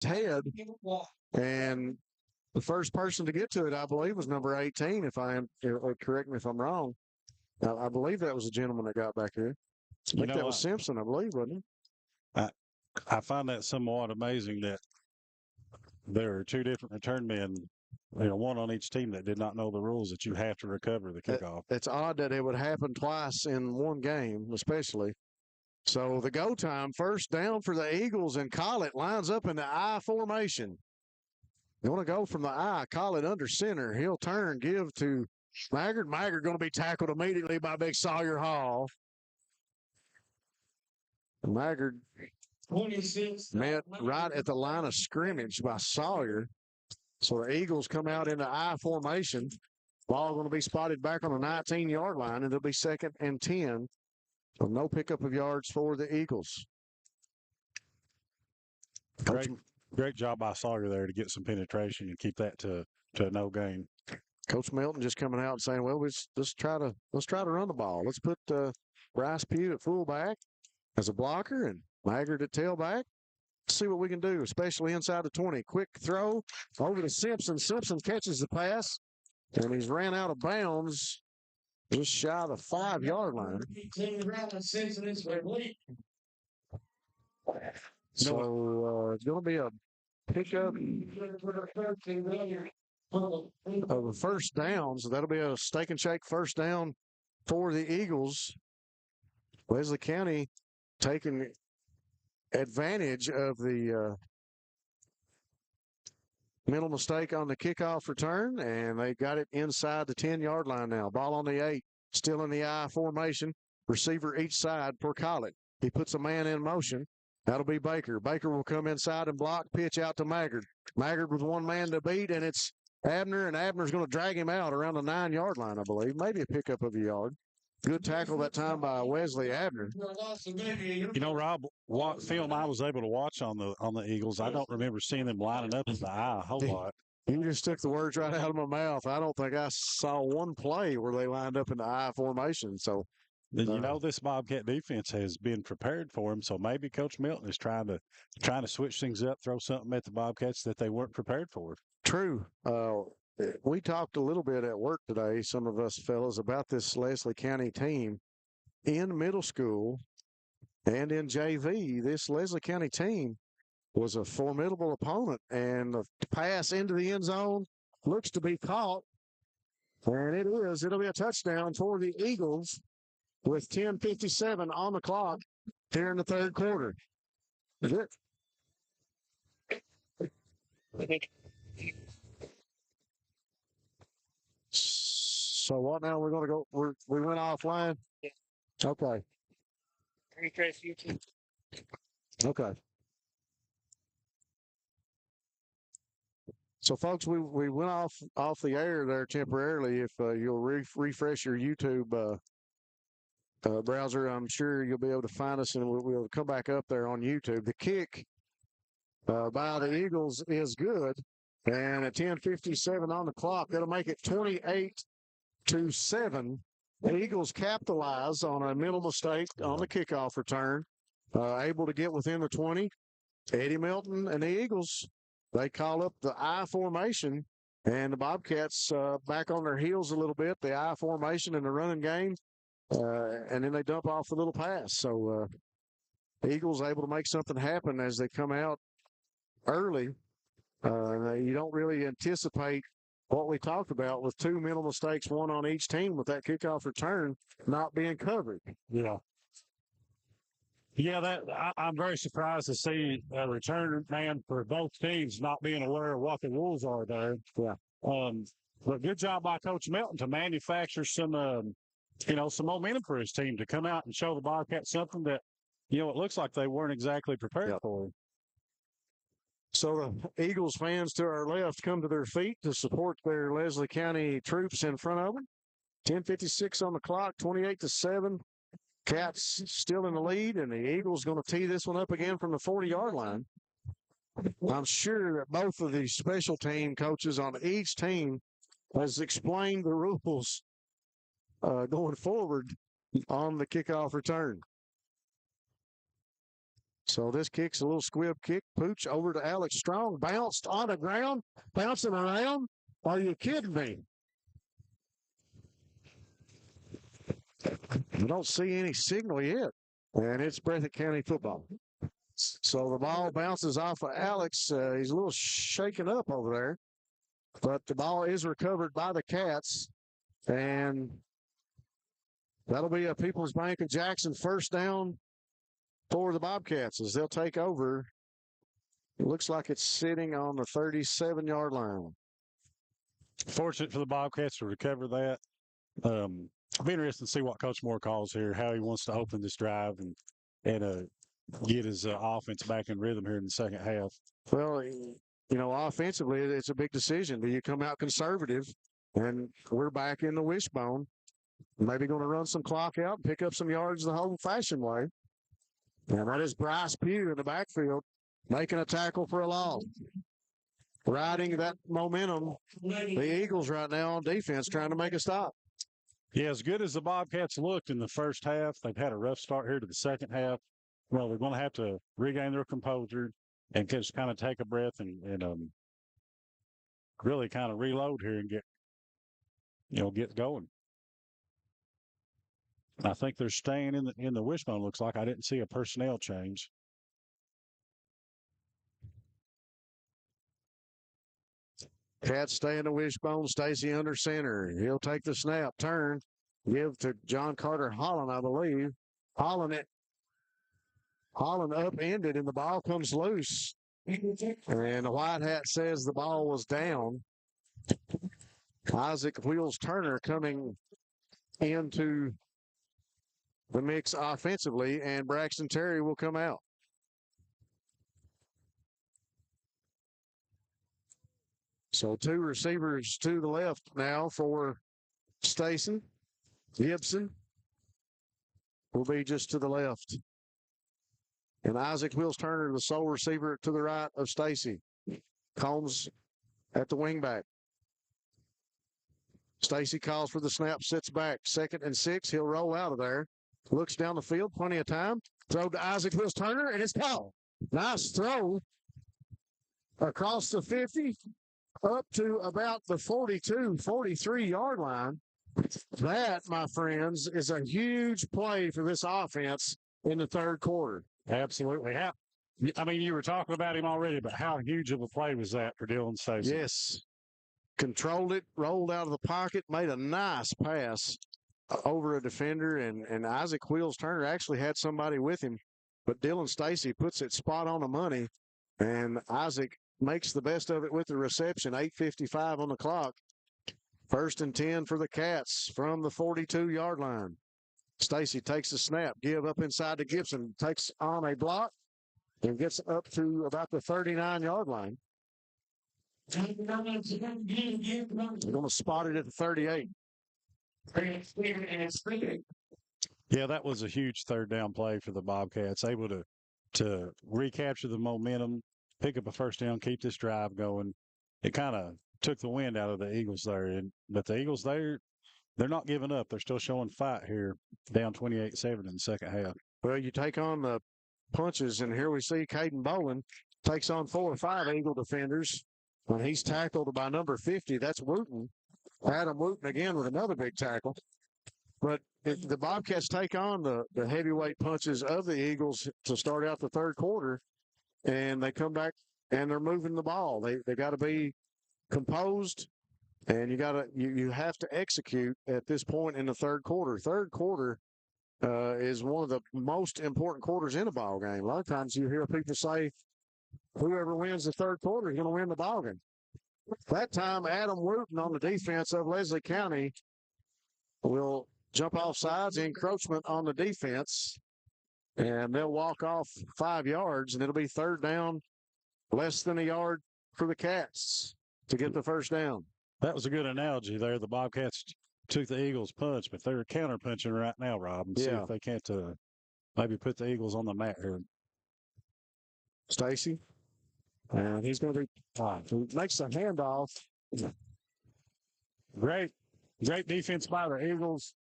head, and the first person to get to it, I believe, was number 18. If I am, correct me if I'm wrong. I believe that was the gentleman that got back here. I think that was Simpson, I believe, wasn't it? I find that somewhat amazing that there are two different return men, one on each team that did not know the rules that you have to recover the kickoff. It's odd that it would happen twice in one game, especially. So the go time, first down for the Eagles, and Collett lines up in the I formation. You want to go from the I, Collett under center. He'll turn, give to Maggard. Maggard going to be tackled immediately by big Sawyer Hall. Maggard met right at the line of scrimmage by Sawyer. So the Eagles come out in the I formation. Ball going to be spotted back on the 19-yard line, and it'll be 2nd and 10. So no pickup of yards for the Eagles. Great job by Sawyer there to get some penetration and keep that to no gain. Coach Melton just coming out and saying, "Well, let's try to run the ball. Let's put Bryce Pugh at fullback as a blocker and Maggard at tailback. See what we can do, especially inside the 20. Quick throw over to Simpson. Simpson catches the pass, and he's ran out of bounds just shy of the 5-yard line. So it's going to be a pickup of a first down. So that'll be a steak and shake first down for the Eagles. Wesley County taking advantage of the mental mistake on the kickoff return, and they got it inside the 10-yard line now. Ball on the 8, still in the I formation. Receiver each side for Collett. He puts a man in motion. That'll be Baker. Baker will come inside and block, pitch out to Maggard. Maggard with one man to beat, and it's Abner, and Abner's going to drag him out around the 9-yard line, I believe. Maybe a pickup of a yard. Good tackle that time by Wesley Abner. Rob, what film I was able to watch on the Eagles, I don't remember seeing them lining up as the I a whole lot. You just took the words right out of my mouth. I don't think I saw one play where they lined up in the I formation. So, this Bobcat defense has been prepared for him. So maybe Coach Milton is trying to switch things up, throw something at the Bobcats that they weren't prepared for. True. We talked a little bit at work today, some of us fellas, about this Leslie County team in middle school and in JV. This Leslie County team was a formidable opponent, and the pass into the end zone looks to be caught, and it is. It'll be a touchdown for the Eagles with 10:57 on the clock here in the third quarter. So what now? We're going to go. We went offline? Yeah. Okay. Refresh YouTube. Okay. So, folks, we went off the air there temporarily. If you'll refresh your YouTube browser, I'm sure you'll be able to find us, and we'll come back up there on YouTube. The kick by the Eagles is good, and at 10:57 on the clock, that'll make it 28-7. The Eagles capitalize on a mental mistake on the kickoff return, able to get within the 20. Eddie Milton and the Eagles, they call up the I formation, and the Bobcats back on their heels a little bit, the I formation in the running game, and then they dump off the little pass. So the Eagles able to make something happen as they come out early. You don't really anticipate what we talked about with two mental mistakes, one on each team with that kickoff return not being covered. Yeah. Yeah, I'm very surprised to see a return man for both teams not being aware of what the rules are there. Yeah. But good job by Coach Melton to manufacture some momentum for his team to come out and show the Bobcats something that, it looks like they weren't exactly prepared for. So the Eagles fans to our left come to their feet to support their Leslie County troops in front of them. 10:56 on the clock, 28-7. Cats still in the lead, and the Eagles going to tee this one up again from the 40-yard line. I'm sure that both of the special team coaches on each team has explained the rules going forward on the kickoff return. So this kick's a little squib kick. Pooch over to Alex Strong. Bounced on the ground. Bouncing around. Are you kidding me? I don't see any signal yet. And it's Breathitt County football. So the ball bounces off of Alex. He's a little shaken up over there. But the ball is recovered by the Cats. And that'll be a People's Bank of Jackson first down for the Bobcats as they'll take over. It looks like it's sitting on the 37-yard line. Fortunate for the Bobcats to recover that. It'll be interesting to see what Coach Moore calls here, how he wants to open this drive and get his offense back in rhythm here in the second half. Well, offensively, it's a big decision. Do you come out conservative? And we're back in the wishbone. Maybe going to run some clock out and pick up some yards the old-fashioned way. And that is Bryce Pugh in the backfield making a tackle for a loss. Riding that momentum, the Eagles right now on defense trying to make a stop. Yeah, as good as the Bobcats looked in the first half, they've had a rough start here to the second half. Well, they're going to have to regain their composure and just kind of take a breath and really kind of reload here and get going. I think they're staying in the wishbone. Looks like I didn't see a personnel change. Cats stay in the wishbone. Stacy under center. He'll take the snap, turn, give to John Carter Holland, I believe. Holland upended, and the ball comes loose. And the white hat says the ball was down. Isaac Wheels Turner coming into the mix offensively, and Braxton Terry will come out. So two receivers to the left now for Stacy. Gibson will be just to the left. And Isaac Wills Turner, the sole receiver to the right of Stacy. Combs at the wingback. Stacy calls for the snap, sits back. 2nd and 6. He'll roll out of there. Looks down the field, plenty of time. Throw to Isaac Wills Turner, and it's caught. Nice throw across the 50 up to about the 42, 43-yard line. That, my friends, is a huge play for this offense in the third quarter. Absolutely. I mean, you were talking about him already, but how huge of a play was that for Dylan Stacy? Yes. Controlled it, rolled out of the pocket, made a nice pass over a defender, and Isaac Wheels Turner actually had somebody with him, but Dylan Stacy puts it spot on the money, and Isaac makes the best of it with the reception. 8:55 on the clock. 1st and 10 for the Cats from the 42-yard line. Stacy takes the snap, give up inside to Gibson, takes on a block, and gets up to about the 39-yard line. They're going to spot it at the 38. Yeah, that was a huge third down play for the Bobcats, able to recapture the momentum, pick up a first down, keep this drive going. It kind of took the wind out of the Eagles there. But the Eagles, they're not giving up. They're still showing fight here, down 28-7 in the second half. Well, you take on the punches, and here we see Caden Boland takes on 4 or 5 Eagle defenders. When he's tackled by number 50, that's Wooten. Adam Wooten again with another big tackle. But the Bobcats take on the heavyweight punches of the Eagles to start out the third quarter, and they come back and they're moving the ball. They got to be composed, and you have to execute at this point in the third quarter. Third quarter is one of the most important quarters in a ball game. A lot of times you hear people say, whoever wins the third quarter is going to win the ball game. That time, Adam Wooten on the defense of Leslie County will jump off sides, encroachment on the defense, and they'll walk off 5 yards, and it'll be third down, less than a yard for the Cats to get the first down. That was a good analogy there. The Bobcats took the Eagles' punch, but they're counter-punching right now, Rob, and see if they can't maybe put the Eagles on the mat here. Stacy. And he's going to be he makes the handoff. Great defense by the Eagles.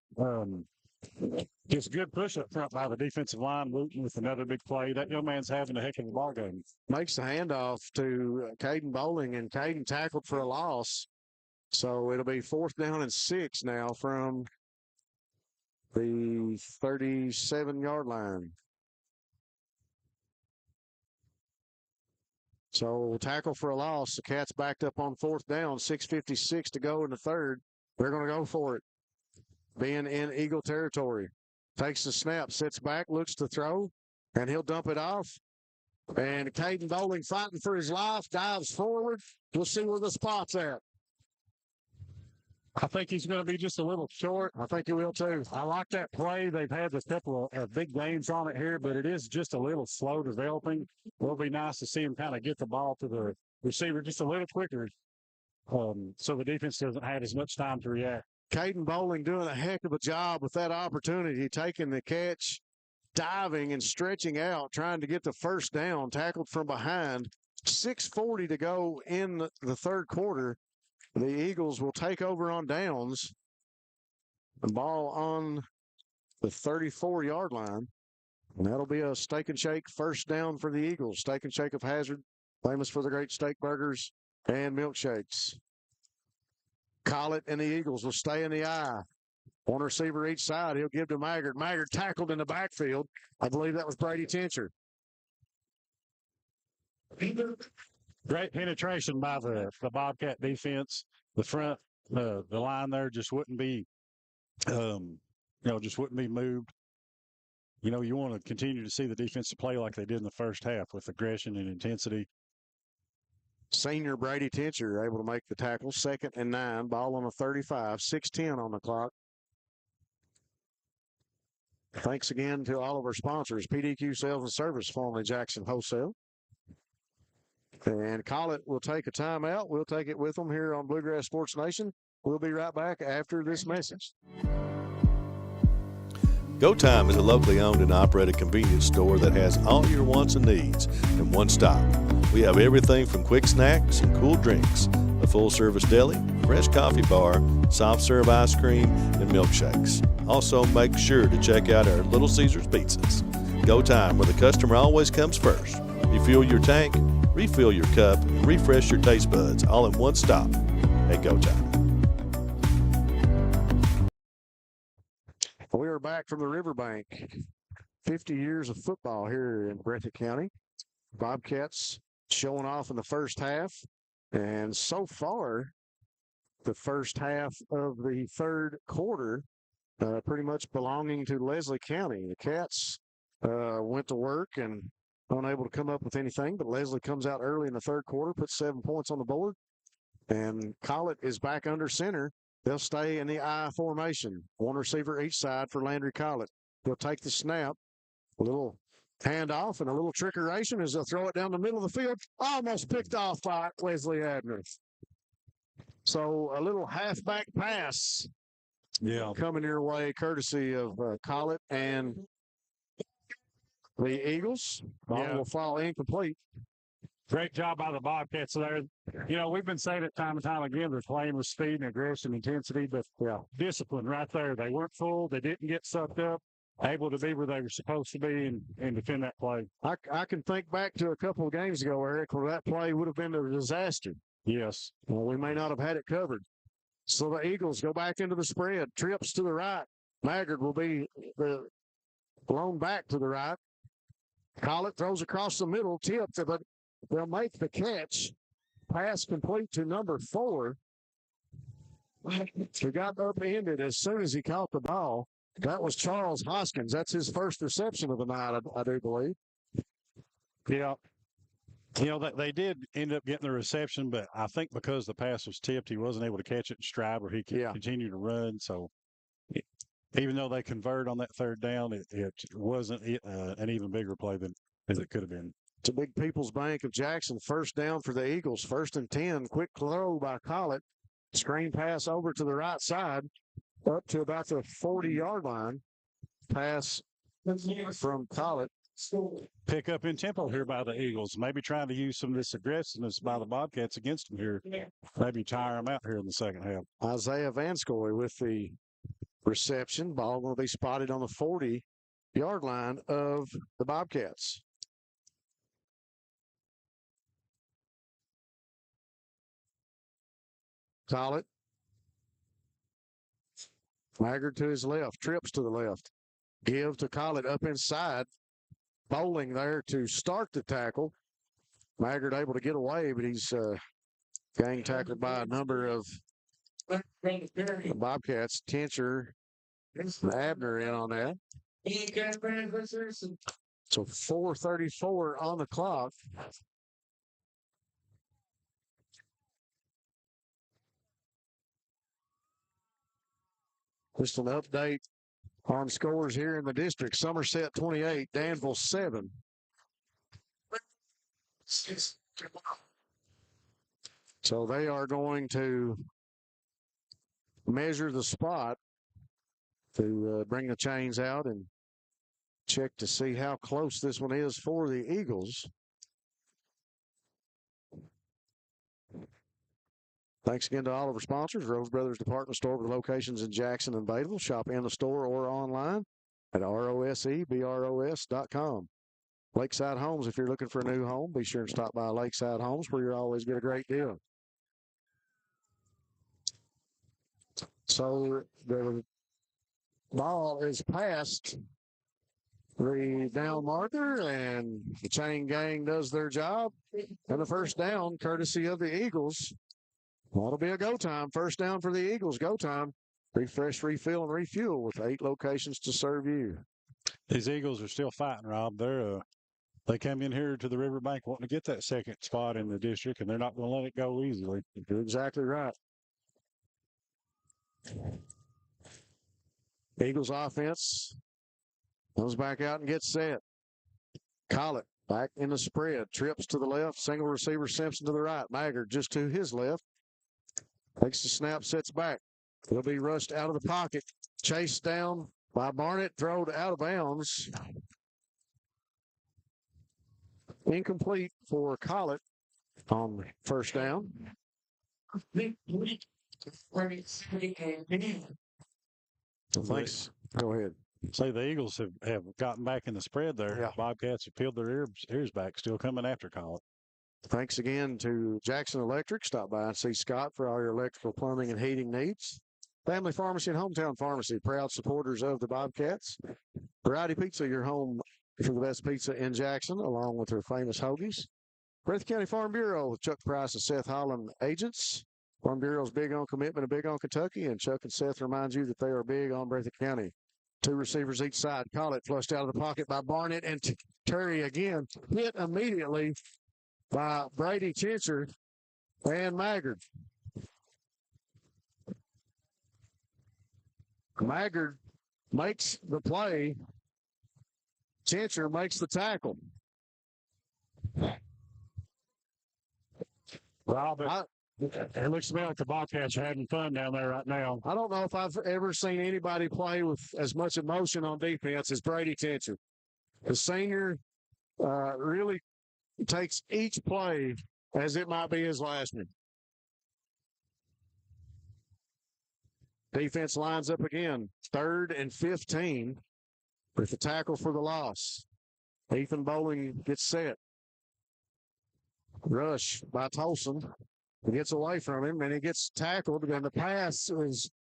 Just good push up front by the defensive line, Wooten with another big play. That young man's having a heck of a ball game. Makes the handoff to Caden Bowling, and Caden tackled for a loss. So it'll be 4th down and 6 now from the 37-yard line. So tackle for a loss. The Cats backed up on 4th down, 6:56 to go in the third. They're going to go for it. Being in Eagle territory. Takes the snap, sits back, looks to throw, and he'll dump it off. And Caden Bowling fighting for his life, dives forward. We'll see where the spot's at. I think he's going to be just a little short. I think he will too. I like that play. They've had a couple of big gains on it here, but it is just a little slow developing. It'll be nice to see him kind of get the ball to the receiver just a little quicker, so the defense doesn't have as much time to react. Caden Bowling doing a heck of a job with that opportunity, taking the catch, diving and stretching out, trying to get the first down, tackled from behind. 6:40 to go in the third quarter. The Eagles will take over on downs. The ball on the 34-yard line. And that'll be a steak and shake first down for the Eagles. Steak and Shake of Hazard, famous for the great steak burgers and milkshakes. Collett and the Eagles will stay in the eye. One receiver each side. He'll give to Maggard. Maggard tackled in the backfield. I believe that was Brady Tincher. Great penetration by the Bobcat defense. The front, the line there just wouldn't be, just wouldn't be moved. You want to continue to see the defensive play like they did in the first half with aggression and intensity. Senior Brady Tincher able to make the tackle. 2nd and 9. Ball on a 35. 6:10 on the clock. Thanks again to all of our sponsors. PDQ Sales and Service, formerly Jackson Wholesale. And Collett will take a timeout. We'll take it with them here on Bluegrass Sports Nation. We'll be right back after this message. Go Time is a locally owned and operated convenience store that has all your wants and needs in one stop. We have everything from quick snacks and cool drinks, a full-service deli, fresh coffee bar, soft-serve ice cream, and milkshakes. Also, make sure to check out our Little Caesars pizzas. Go Time, where the customer always comes first. Refuel your tank, refill your cup, and refresh your taste buds all in one stop at Go Time. We are back from the riverbank. 50 years of football here in Breathitt County. Bobcats showing off in the first half. And so far, the first half of the third quarter pretty much belonging to Leslie County. The Cats went to work and unable to come up with anything, but Leslie comes out early in the third quarter, puts 7 points on the board, and Collett is back under center. They'll stay in the I formation. One receiver each side for Landry Collett. They'll take the snap, a little handoff, and a little trickeration as they'll throw it down the middle of the field. Almost picked off by Leslie Abner. So a little halfback pass coming your way, courtesy of Collett and the Eagles. Ball will fall incomplete. Great job by the Bobcats there. We've been saying it time and time again, they're playing with speed and aggression, intensity, but discipline right there. They weren't full. They didn't get sucked up, able to be where they were supposed to be and defend that play. I can think back to a couple of games ago, Eric, where that play would have been a disaster. Yes. Well, we may not have had it covered. So the Eagles go back into the spread. Trips to the right. Maggard will be blown back to the right. Collett throws across the middle, tipped, but they'll make the catch. Pass complete to number 4. He got upended as soon as he caught the ball. That was Charles Hoskins. That's his first reception of the night, I do believe. Yeah. They did end up getting the reception, but I think because the pass was tipped, he wasn't able to catch it in stride where he could continue to run. So even though they converted on that third down, it wasn't an even bigger play than it could have been. To Big People's Bank of Jackson, first down for the Eagles. 1st and 10. Quick throw by Collett. Screen pass over to the right side, up to about the 40-yard line. Pass from Collett. Pick up in tempo here by the Eagles. Maybe trying to use some of this aggressiveness by the Bobcats against them here. Maybe tire them out here in the second half. Isaiah Vanscoy with the reception. Ball going to be spotted on the 40-yard line of the Bobcats. Call it. Maggard to his left, trips to the left. Give to Collett up inside. Bowling there to start the tackle. Maggard able to get away, but he's gang tackled by a number of the Bobcats. Tincher and Abner in on that. So 4:34 on the clock. Just an update on scores here in the district. Somerset 28, Danville 7. So they are going to measure the spot to bring the chains out and check to see how close this one is for the Eagles. Thanks again to all of our sponsors. Rose Brothers Department Store with locations in Jackson and Bateville. Shop in the store or online at rosebros.com. Lakeside Homes, if you're looking for a new home, be sure and stop by Lakeside Homes where you always get a great deal. So the ball is past the down marker, and the chain gang does their job. And the first down, courtesy of the Eagles. Well, it'll be a go time. First down for the Eagles. Go time. Refresh, refill, and refuel with 8 locations to serve you. These Eagles are still fighting, Rob. They come in here to the riverbank wanting to get that second spot in the district, and they're not going to let it go easily. You're exactly right. Eagles offense comes back out and gets set. Collett back in the spread. Trips to the left. Single receiver Simpson to the right. Maggard just to his left. Takes the snap, sets back. He'll be rushed out of the pocket. Chased down by Barnett. Thrown out of bounds. Incomplete for Collett on first down. Thanks. Go ahead. Say the Eagles have gotten back in the spread there. Yeah. Bobcats have peeled their ears back, still coming after Collett. Thanks again to Jackson Electric. Stop by and see Scott for all your electrical, plumbing, and heating needs. Family Pharmacy and Hometown Pharmacy, proud supporters of the Bobcats. Variety Pizza, your home for the best pizza in Jackson, along with their famous hoagies. Breathitt County Farm Bureau with Chuck Price and Seth Holland agents. Farm Bureau is big on commitment and big on Kentucky, and Chuck and Seth remind you that they are big on Breathitt County. 2 receivers each side. Collett flushed out of the pocket by Barnett, and Terry again hit immediately by Brady Tincher and Maggard. Maggard makes the play. Tincher makes the tackle. Rob, it looks to me like the Bobcats are having fun down there right now. I don't know if I've ever seen anybody play with as much emotion on defense as Brady Tincher. The senior really takes each play as it might be his last one. Defense lines up again. 3rd and 15 with the tackle for the loss. Ethan Bowling gets set. Rush by Tolson. He gets away from him, and he gets tackled, and the pass is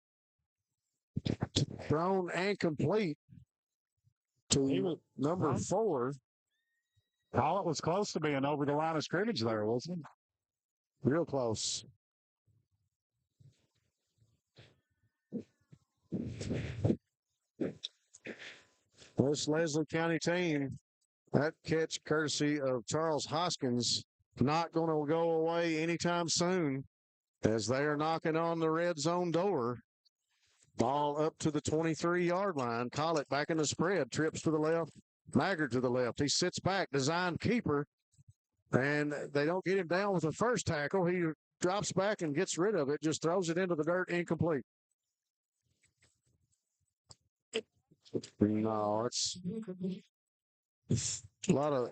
thrown and complete to number 4. Collett was close to being over the line of scrimmage there, wasn't he? Real close. This Leslie County team, that catch courtesy of Charles Hoskins, not going to go away anytime soon as they are knocking on the red zone door. Ball up to the 23-yard line. Collett back in the spread. Trips to the left. Maggard to the left. He sits back. Designed keeper. And they don't get him down with the first tackle. He drops back and gets rid of it. Just throws it into the dirt. Incomplete. No, it's a lot of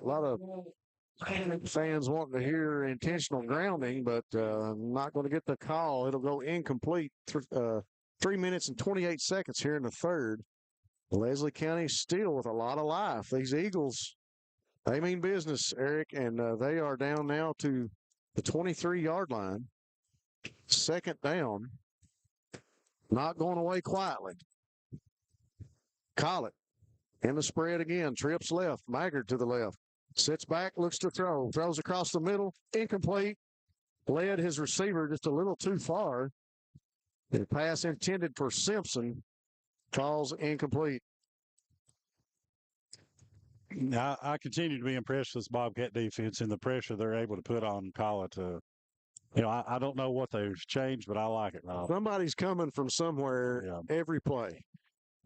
fans wanting to hear intentional grounding, but not going to get the call. It'll go incomplete 3 minutes and 28 seconds here in the third. Leslie County still with a lot of life. These Eagles, they mean business, Eric, and they are down now to the 23-yard line. Second down. Not going away quietly. Collett in the spread again. Trips left. Maggard to the left. Sits back, looks to throw. Throws across the middle. Incomplete. Led his receiver just a little too far. The pass intended for Simpson falls incomplete. I continue to be impressed with this Bobcat defense and the pressure they're able to put on Collett. I don't know what they've changed, but I like it, Rob. Somebody's coming from somewhere every play.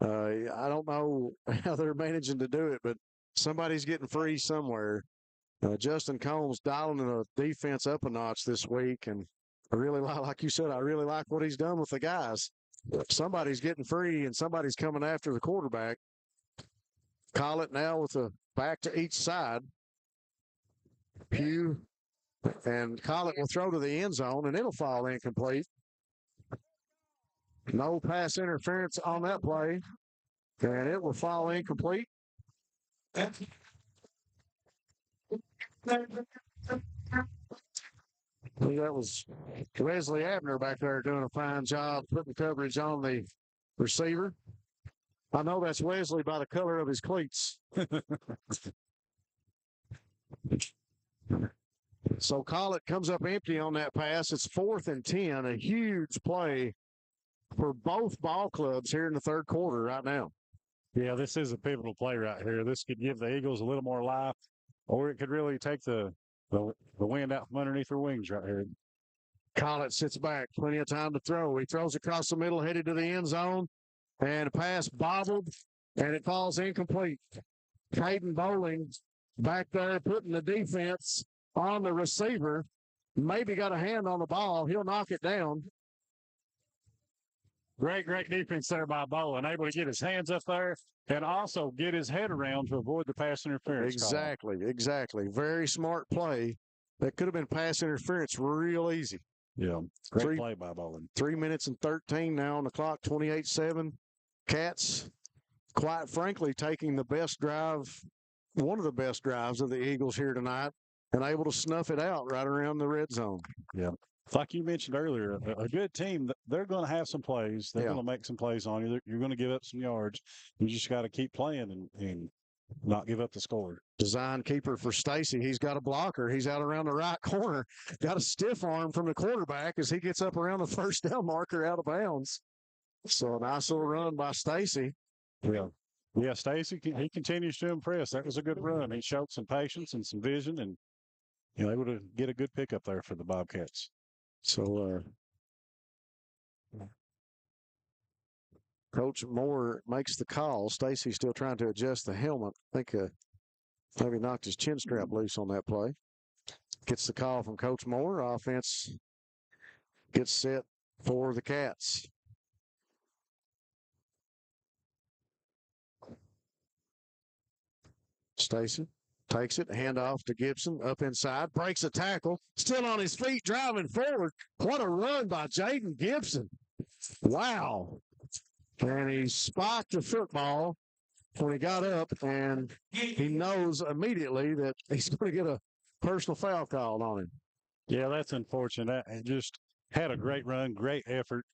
I don't know how they're managing to do it, but somebody's getting free somewhere. Justin Combs dialing the defense up a notch this week, and I really like you said, I really like what he's done with the guys. Somebody's getting free, and somebody's coming after the quarterback. Collett now with a back to each side. Pugh and Collett will throw to the end zone, and it'll fall incomplete. No pass interference on that play, and it will fall incomplete. I think that was Wesley Abner back there doing a fine job putting coverage on the receiver. I know that's Wesley by the color of his cleats. So Collett comes up empty on that pass. It's 4th and 10, a huge play for both ball clubs here in the third quarter right now. Yeah, this is a pivotal play right here. This could give the Eagles a little more life, or it could really take the wind out from underneath their wings right here. Collett sits back, plenty of time to throw. He throws across the middle, headed to the end zone, and a pass bobbled, and it falls incomplete. Caden Bowling back there putting the defense on the receiver. Maybe got a hand on the ball. He'll knock it down. Great defense there by Bowling, able to get his hands up there and also get his head around to avoid the pass interference. Exactly. Very smart play. That could have been pass interference real easy. Yeah, great play by Bowling. 3 minutes and 13 now on the clock, 28-7. Cats, quite frankly, taking the best drive, one of the best drives of the Eagles here tonight, and able to snuff it out right around the red zone. Yeah. Like you mentioned earlier, a good team, they're going to have some plays. They're going to make some plays on you. You're going to give up some yards. You just got to keep playing and not give up the score. Design keeper for Stacy. He's got a blocker. He's out around the right corner. Got a stiff arm from the quarterback as he gets up around the first down marker out of bounds. So a nice little run by Stacy. Yeah, Stacy, he continues to impress. That was a good run. He showed some patience and some vision and able to get a good pickup there for the Bobcats. So Coach Moore makes the call. Stacy's still trying to adjust the helmet. I think maybe knocked his chin strap loose on that play. Gets the call from Coach Moore. Offense gets set for the Cats. Stacy takes it, handoff to Gibson, up inside, breaks a tackle, still on his feet, driving forward. What a run by Jaden Gibson. Wow. And he spiked the football when he got up, and he knows immediately that he's going to get a personal foul called on him. Yeah, that's unfortunate. He just had a great run, great effort,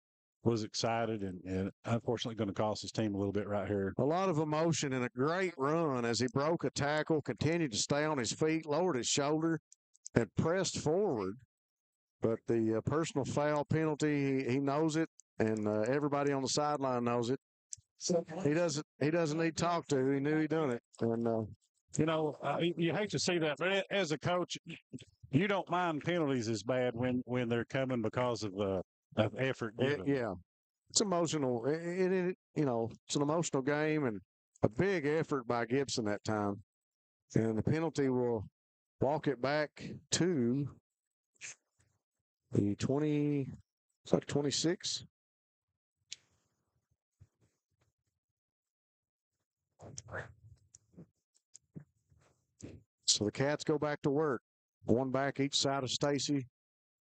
was excited, and unfortunately going to cost his team a little bit right here. A lot of emotion and a great run as he broke a tackle, continued to stay on his feet, lowered his shoulder, and pressed forward. But the personal foul penalty, he knows it, and everybody on the sideline knows it. He doesn't need to talk to. He knew he done it. And you hate to see that, but as a coach, you don't mind penalties as bad when they're coming because of effort. It's emotional. It's an emotional game and a big effort by Gibson that time. And the penalty will walk it back to the 26. So the Cats go back to work. One back each side of Stacy,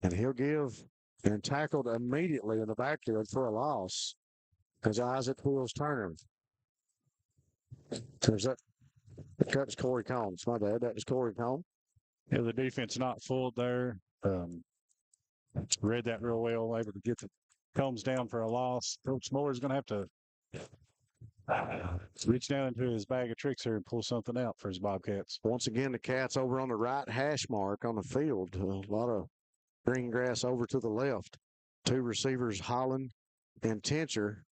and he'll give and tackled immediately in the backfield for a loss as Isaac Wheels Turner. That was Corey Combs. My bad. That was Corey Combs. Yeah, the defense not fooled there. Read that real well, able to get the Combs down for a loss. Coach Muller's going to have to reach down into his bag of tricks here and pull something out for his Bobcats. Once again, the Cats over on the right hash mark on the field. A lot of green grass over to the left. Two receivers, Holland and Tincher,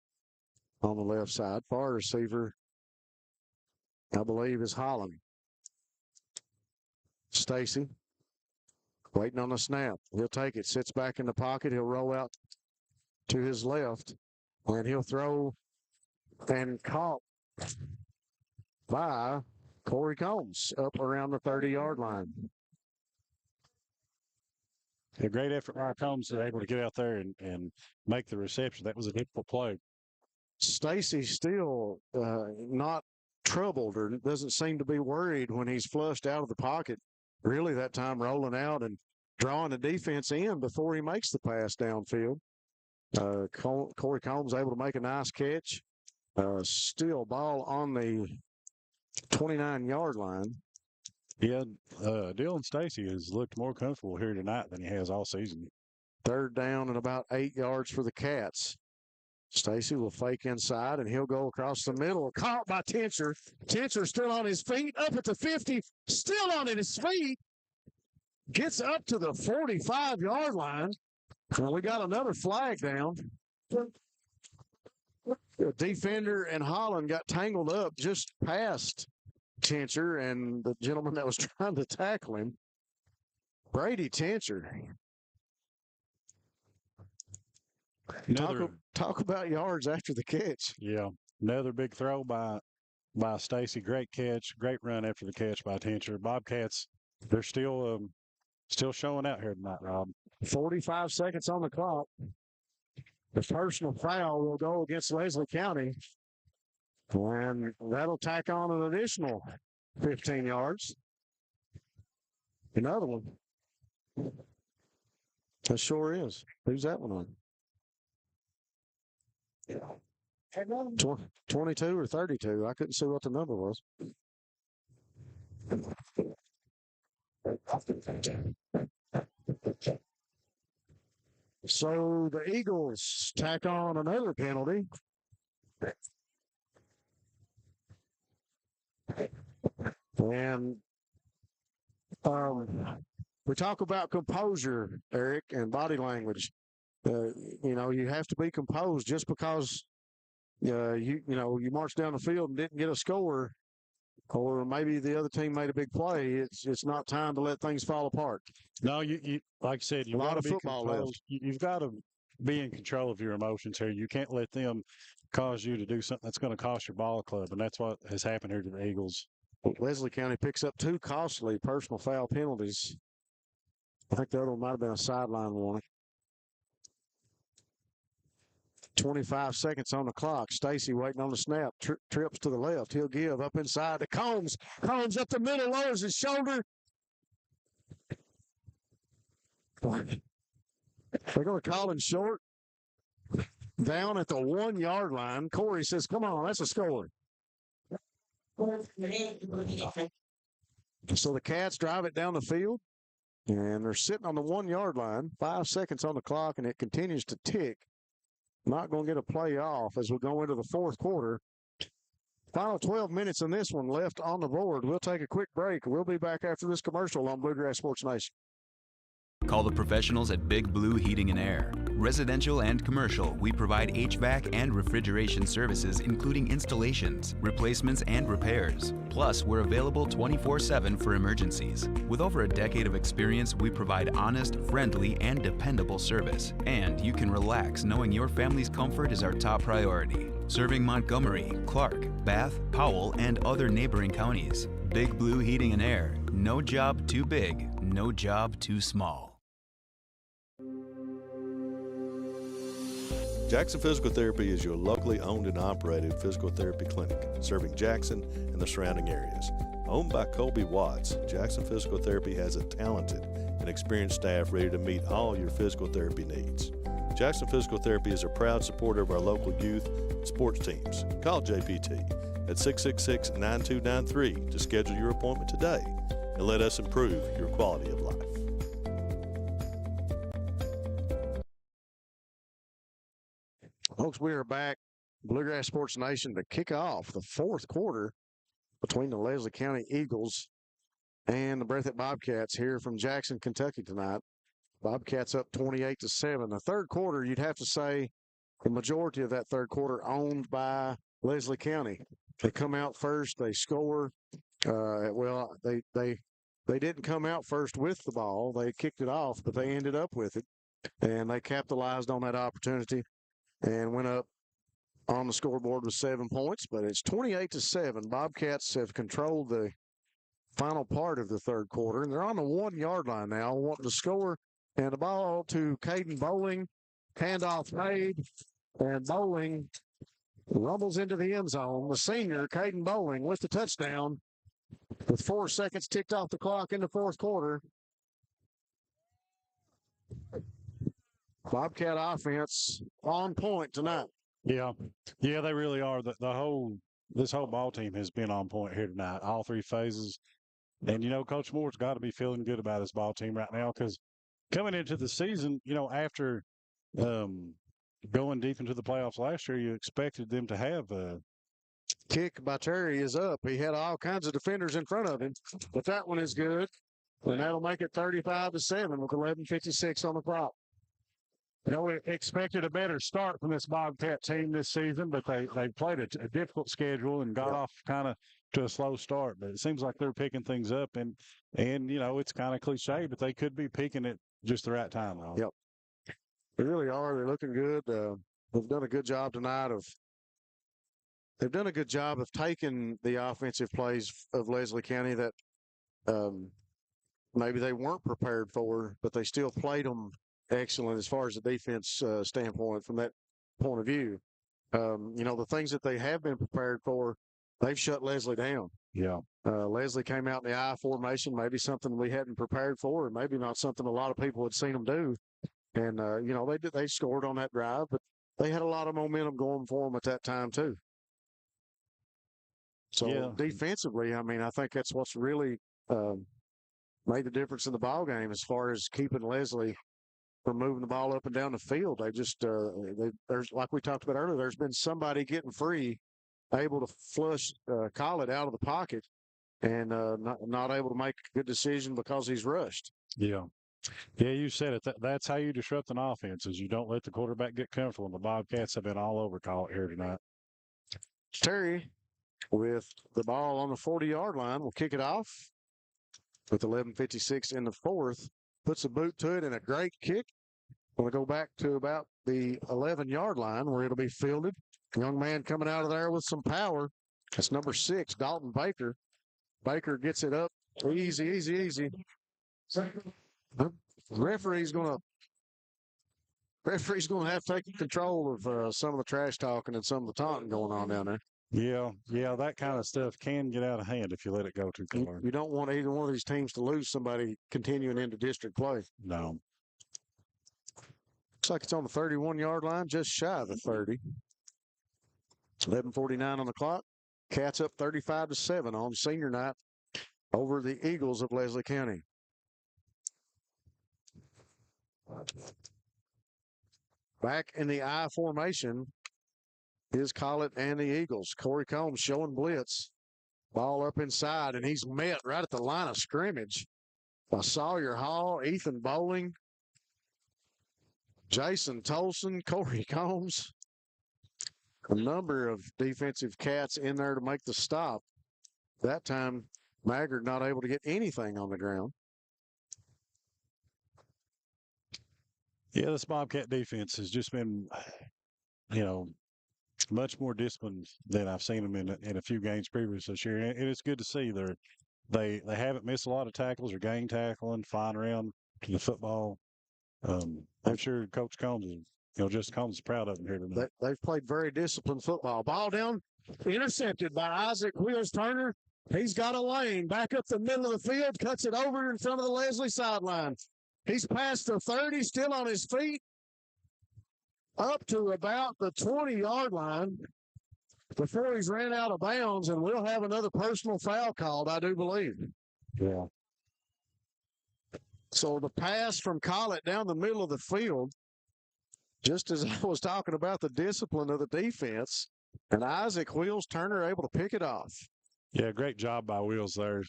on the left side. Far receiver, I believe, is Holland. Stacy waiting on the snap. He'll take it, sits back in the pocket. He'll roll out to his left, and he'll throw and caught by Corey Combs up around the 30-yard line. A great effort by Combs to able to get out there and make the reception. That was a difficult play. Stacy still not troubled or doesn't seem to be worried when he's flushed out of the pocket. Really, that time rolling out and drawing the defense in before he makes the pass downfield. Corey Combs able to make a nice catch. Still ball on the 29-yard line. Yeah, Dylan Stacy has looked more comfortable here tonight than he has all season. Third down and about 8 yards for the Cats. Stacy will fake inside, and he'll go across the middle. Caught by Tincher. Tincher still on his feet, up at the 50, still on his feet. Gets up to the 45-yard line. And we got another flag down. The defender and Holland got tangled up just past Tincher and the gentleman that was trying to tackle him. Brady Tincher. Talk about yards after the catch. Yeah, another big throw by Stacy. Great catch, great run after the catch by Tincher. Bobcats, they're still showing out here tonight, Rob. 45 seconds on the clock. The personal foul will go against Leslie County, and that'll tack on an additional 15 yards. Another one. That sure is. Who's that one on? 22 or 32. I couldn't see what the number was. So the Eagles tack on another penalty. And we talk about composure, Eric, and body language. You have to be composed. Just because you marched down the field and didn't get a score, or maybe the other team made a big play, it's not time to let things fall apart. No, you like I said, a lot of football left. You've got to be in control of your emotions here. You can't let them cause you to do something that's going to cost your ball club, and that's what has happened here to the Eagles. Leslie County picks up two costly personal foul penalties. I think the other one might have been a sideline warning. 25 seconds on the clock. Stacy waiting on the snap. Trips to the left. He'll give up inside to Combs. Combs up the middle, lowers his shoulder. They're going to call him short. Down at the 1 yard line. Corey says, come on, that's a score. So the Cats drive it down the field, and they're sitting on the 1 yard line. 5 seconds on the clock, and it continues to tick. Not going to get a play off as we go into the fourth quarter. Final 12 minutes in this one left on the board. We'll take a quick break. We'll be back after this commercial on Bluegrass Sports Nation. Call the professionals at Big Blue Heating and Air. Residential and commercial, we provide HVAC and refrigeration services, including installations, replacements, and repairs. Plus, we're available 24/7 for emergencies. With over a decade of experience, we provide honest, friendly, and dependable service. And you can relax knowing your family's comfort is our top priority. Serving Montgomery, Clark, Bath, Powell, and other neighboring counties. Big Blue Heating and Air. No job too big, no job too small. Jackson Physical Therapy is your locally owned and operated physical therapy clinic, serving Jackson and the surrounding areas. Owned by Colby Watts, Jackson Physical Therapy has a talented and experienced staff ready to meet all your physical therapy needs. Jackson Physical Therapy is a proud supporter of our local youth and sports teams. Call JPT at 666-9293 to schedule your appointment today and let us improve your quality of life. Folks, we are back, Bluegrass Sports Nation, to kick off the fourth quarter between the Leslie County Eagles and the Breathitt Bobcats here from Jackson, Kentucky tonight. Bobcats up 28-7. The third quarter, you'd have to say the majority of that third quarter owned by Leslie County. They come out first, they score. They didn't come out first with the ball. They kicked it off, but they ended up with it, and they capitalized on that opportunity and went up on the scoreboard with 7 points. But it's 28-7. Bobcats have controlled the final part of the third quarter, and they're on the 1 yard line now, wanting to score. And the ball to Caden Bowling, handoff made, and Bowling rumbles into the end zone. The senior, Caden Bowling, with the touchdown, with 4 seconds ticked off the clock in the fourth quarter. Bobcat offense on point tonight. Yeah, they really are. This whole ball team has been on point here tonight, all 3 phases. And, Coach Moore's got to be feeling good about his ball team right now, because coming into the season, after going deep into the playoffs last year, you expected them to have kick by Terry is up. He had all kinds of defenders in front of him, but that one is good. And that'll make it 35-7 with 11:56 on the clock. We expected a better start from this Bobcat team this season, but they played a difficult schedule and got off kind of to a slow start. But it seems like they're picking things up, and it's kind of cliche, but they could be peaking at just the right time. Yep, they really are. They're looking good. They've done a good job tonight They've done a good job of taking the offensive plays of Leslie County that maybe they weren't prepared for, but they still played them excellent as far as the defense standpoint from that point of view. The things that they have been prepared for, they've shut Leslie down. Yeah. Leslie came out in the I formation, maybe something we hadn't prepared for, and maybe not something a lot of people had seen them do. And, they scored on that drive, but they had a lot of momentum going for them at that time too. So defensively, I think that's what's really made the difference in the ball game as far as keeping Leslie from moving the ball up and down the field. They just, there's, like we talked about earlier, there's been somebody getting free, able to flush Collett out of the pocket, and not able to make a good decision because he's rushed. Yeah. Yeah, you said it. That's how you disrupt an offense, is you don't let the quarterback get comfortable. And the Bobcats have been all over Collett here tonight. Terry, with the ball on the 40-yard line, will kick it off with 11:56 in the fourth. Puts a boot to it and a great kick. Going to go back to about the 11-yard line where it'll be fielded. Young man coming out of there with some power. That's number 6, Dalton Baker. Baker gets it up. Easy. The referee's going to have to take control of some of the trash talking and some of the taunting going on down there. Yeah, that kind of stuff can get out of hand if you let it go too far. You don't want either one of these teams to lose somebody continuing into district play. No. Looks like it's on the 31-yard line, just shy of the 30. 11:49 on the clock. Cats up 35-7 on senior night over the Eagles of Leslie County. Back in the I formation is Collett and the Eagles. Corey Combs showing blitz. Ball up inside, and he's met right at the line of scrimmage by Sawyer Hall, Ethan Bowling, Jason Tolson, Corey Combs. A number of defensive Cats in there to make the stop. That time, Maggard not able to get anything on the ground. Yeah, this Bobcat defense has just been, much more disciplined than I've seen them in a few games previous this year. And it's good to see they haven't missed a lot of tackles or gang tackling, flying around to the football. I'm sure Coach Combs is, Justin Combs is proud of them here tonight. They've played very disciplined football. Ball down, intercepted by Isaac Wheels Turner. He's got a lane back up the middle of the field, cuts it over in front of the Leslie sideline. He's past the 30, still on his feet, up to about the 20-yard line before he's ran out of bounds, and we'll have another personal foul called, I do believe. Yeah. So the pass from Collett down the middle of the field, just as I was talking about the discipline of the defense, and Isaac Wheels Turner able to pick it off. Yeah, great job by Wheels there.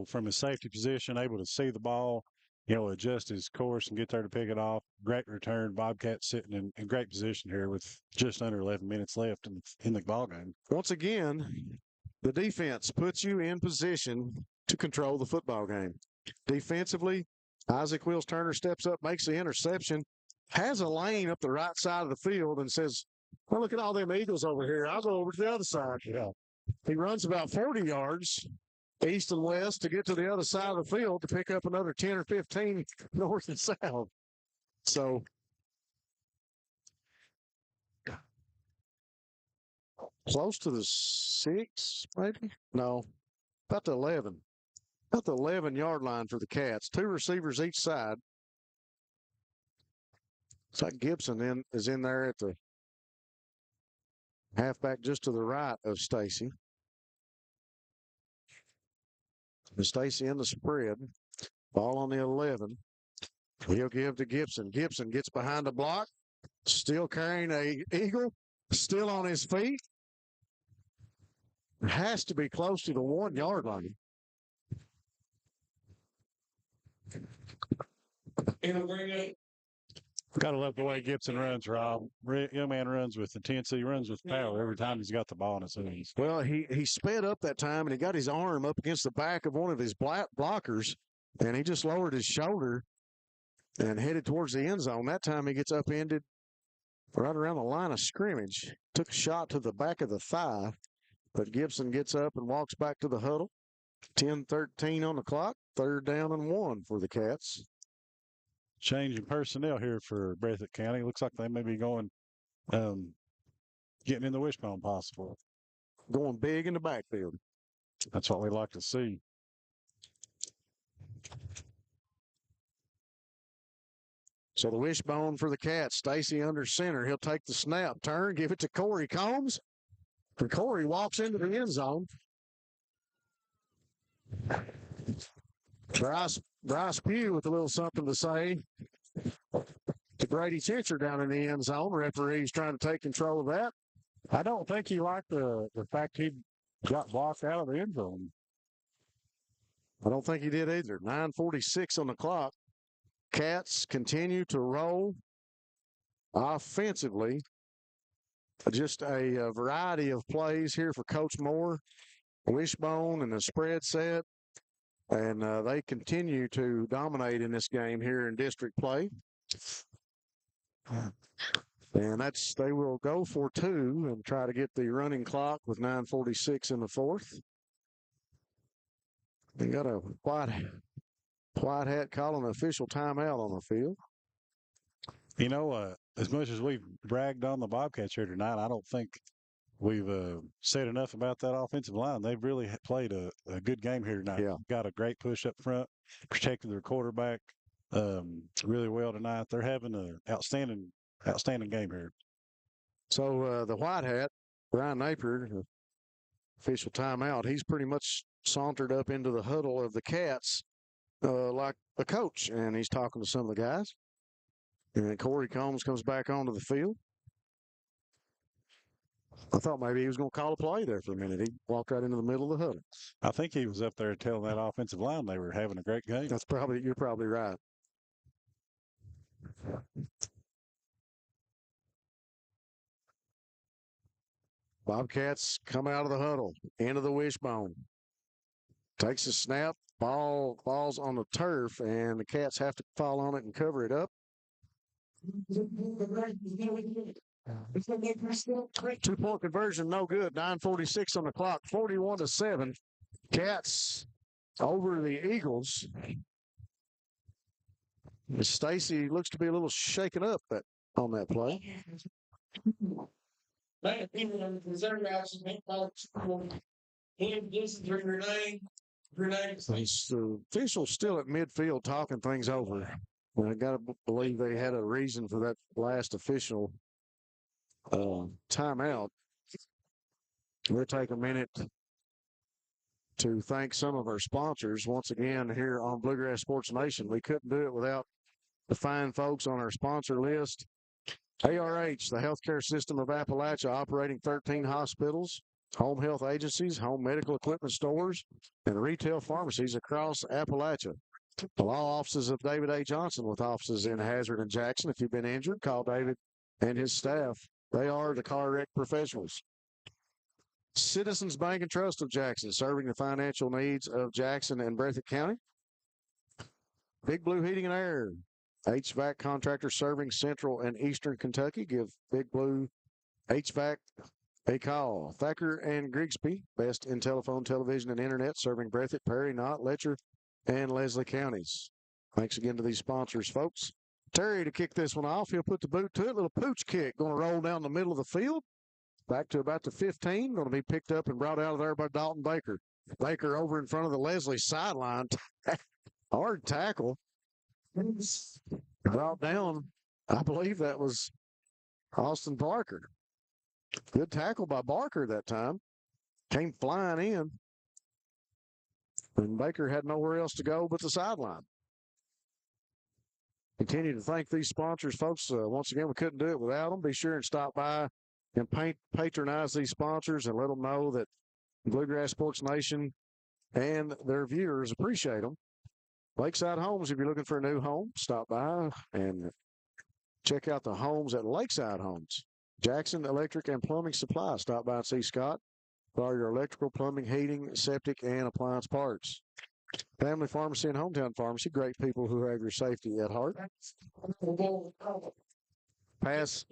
From his safety position, able to see the ball, adjust his course and get there to pick it off. Great return. Bobcats sitting in great position here with just under 11 minutes left in the ball game. Once again, the defense puts you in position to control the football game. Defensively, Isaac Wheels Turner steps up, makes the interception, has a lane up the right side of the field and says, well, look at all them Eagles over here. I'll go over to the other side. Yeah. He runs about 40 yards east and west to get to the other side of the field to pick up another 10 or 15 north and south. So close to the 6, maybe? No, about the 11. About the 11-yard line for the Cats. 2 receivers each side. It's like Gibson is in there at the halfback just to the right of Stacy. And Stacy in the spread. Ball on the 11. He'll give to Gibson. Gibson gets behind the block. Still carrying a Eagle. Still on his feet. Has to be close to the 1-yard line. Got to love the way Gibson runs, Rob. Young man runs with intensity, runs with power every time he's got the ball in his hands. Well, he sped up that time, and he got his arm up against the back of one of his blockers, and he just lowered his shoulder and headed towards the end zone. That time he gets upended right around the line of scrimmage. Took a shot to the back of the thigh, but Gibson gets up and walks back to the huddle. 10-13 on the clock. 3rd down and 1 for the Cats. Change in personnel here for Breathitt County. Looks like they may be going, getting in the wishbone possible. Going big in the backfield. That's what we like to see. So the wishbone for the Cats. Stacy under center. He'll take the snap, turn, give it to Corey Combs. And Corey walks into the end zone. Bryce Pugh with a little something to say to Brady Tincher down in the end zone. Referee's trying to take control of that. I don't think he liked the fact he got blocked out of the end zone. I don't think he did either. 9:46 on the clock. Cats continue to roll offensively. Just a variety of plays here for Coach Moore. Wishbone and a spread set. And they continue to dominate in this game here in district play. And they will go for 2 and try to get the running clock with 9:46 in the 4th. They got a white hat calling an official timeout on the field. As much as we've bragged on the Bobcats here tonight, I don't think we've said enough about that offensive line. They've really played a good game here tonight. Yeah. Got a great push up front, protected their quarterback really well tonight. They're having an outstanding game here. So the white hat, Brian Napier, official timeout, he's pretty much sauntered up into the huddle of the Cats like a coach, and he's talking to some of the guys. And Corey Combs comes back onto the field. I thought maybe he was going to call a play there for a minute. He walked right into the middle of the huddle. I think he was up there telling that offensive line they were having a great game. You're probably right. Bobcats come out of the huddle, into the wishbone. Takes a snap, ball falls on the turf, and the Cats have to fall on it and cover it up. 2-point conversion, no good. 9:46 on the clock, 41-7. Cats over the Eagles. Stacy looks to be a little shaken up on that play. The officials still at midfield talking things over. I got to believe they had a reason for that last official timeout. We'll take a minute to thank some of our sponsors once again here on Bluegrass Sports Nation. We couldn't do it without the fine folks on our sponsor list. ARH, the healthcare system of Appalachia, operating 13 hospitals, home health agencies, home medical equipment stores, and retail pharmacies across Appalachia. The law offices of David A. Johnson with offices in Hazard and Jackson. If you've been injured, call David and his staff. They are the car wreck professionals. Citizens Bank and Trust of Jackson, serving the financial needs of Jackson and Breathitt County. Big Blue Heating and Air, HVAC contractor serving Central and Eastern Kentucky. Give Big Blue HVAC a call. Thacker and Grigsby, best in telephone, television, and internet, serving Breathitt, Perry, Knott, Letcher, and Leslie counties. Thanks again to these sponsors, folks. Terry to kick this one off. He'll put the boot to it. Little pooch kick. Going to roll down the middle of the field. Back to about the 15. Going to be picked up and brought out of there by Dalton Baker. Baker over in front of the Leslie sideline. Hard tackle. Brought down. I believe that was Austin Barker. Good tackle by Barker that time. Came flying in. And Baker had nowhere else to go but the sideline. Continue to thank these sponsors, folks. Once again, we couldn't do it without them. Be sure and stop by and patronize these sponsors and let them know that Bluegrass Sports Nation and their viewers appreciate them. Lakeside Homes, if you're looking for a new home, stop by and check out the homes at Lakeside Homes. Jackson Electric and Plumbing Supply. Stop by and see Scott for all your electrical, plumbing, heating, septic, and appliance parts. Family Pharmacy and Hometown Pharmacy, great people who have your safety at heart. Pass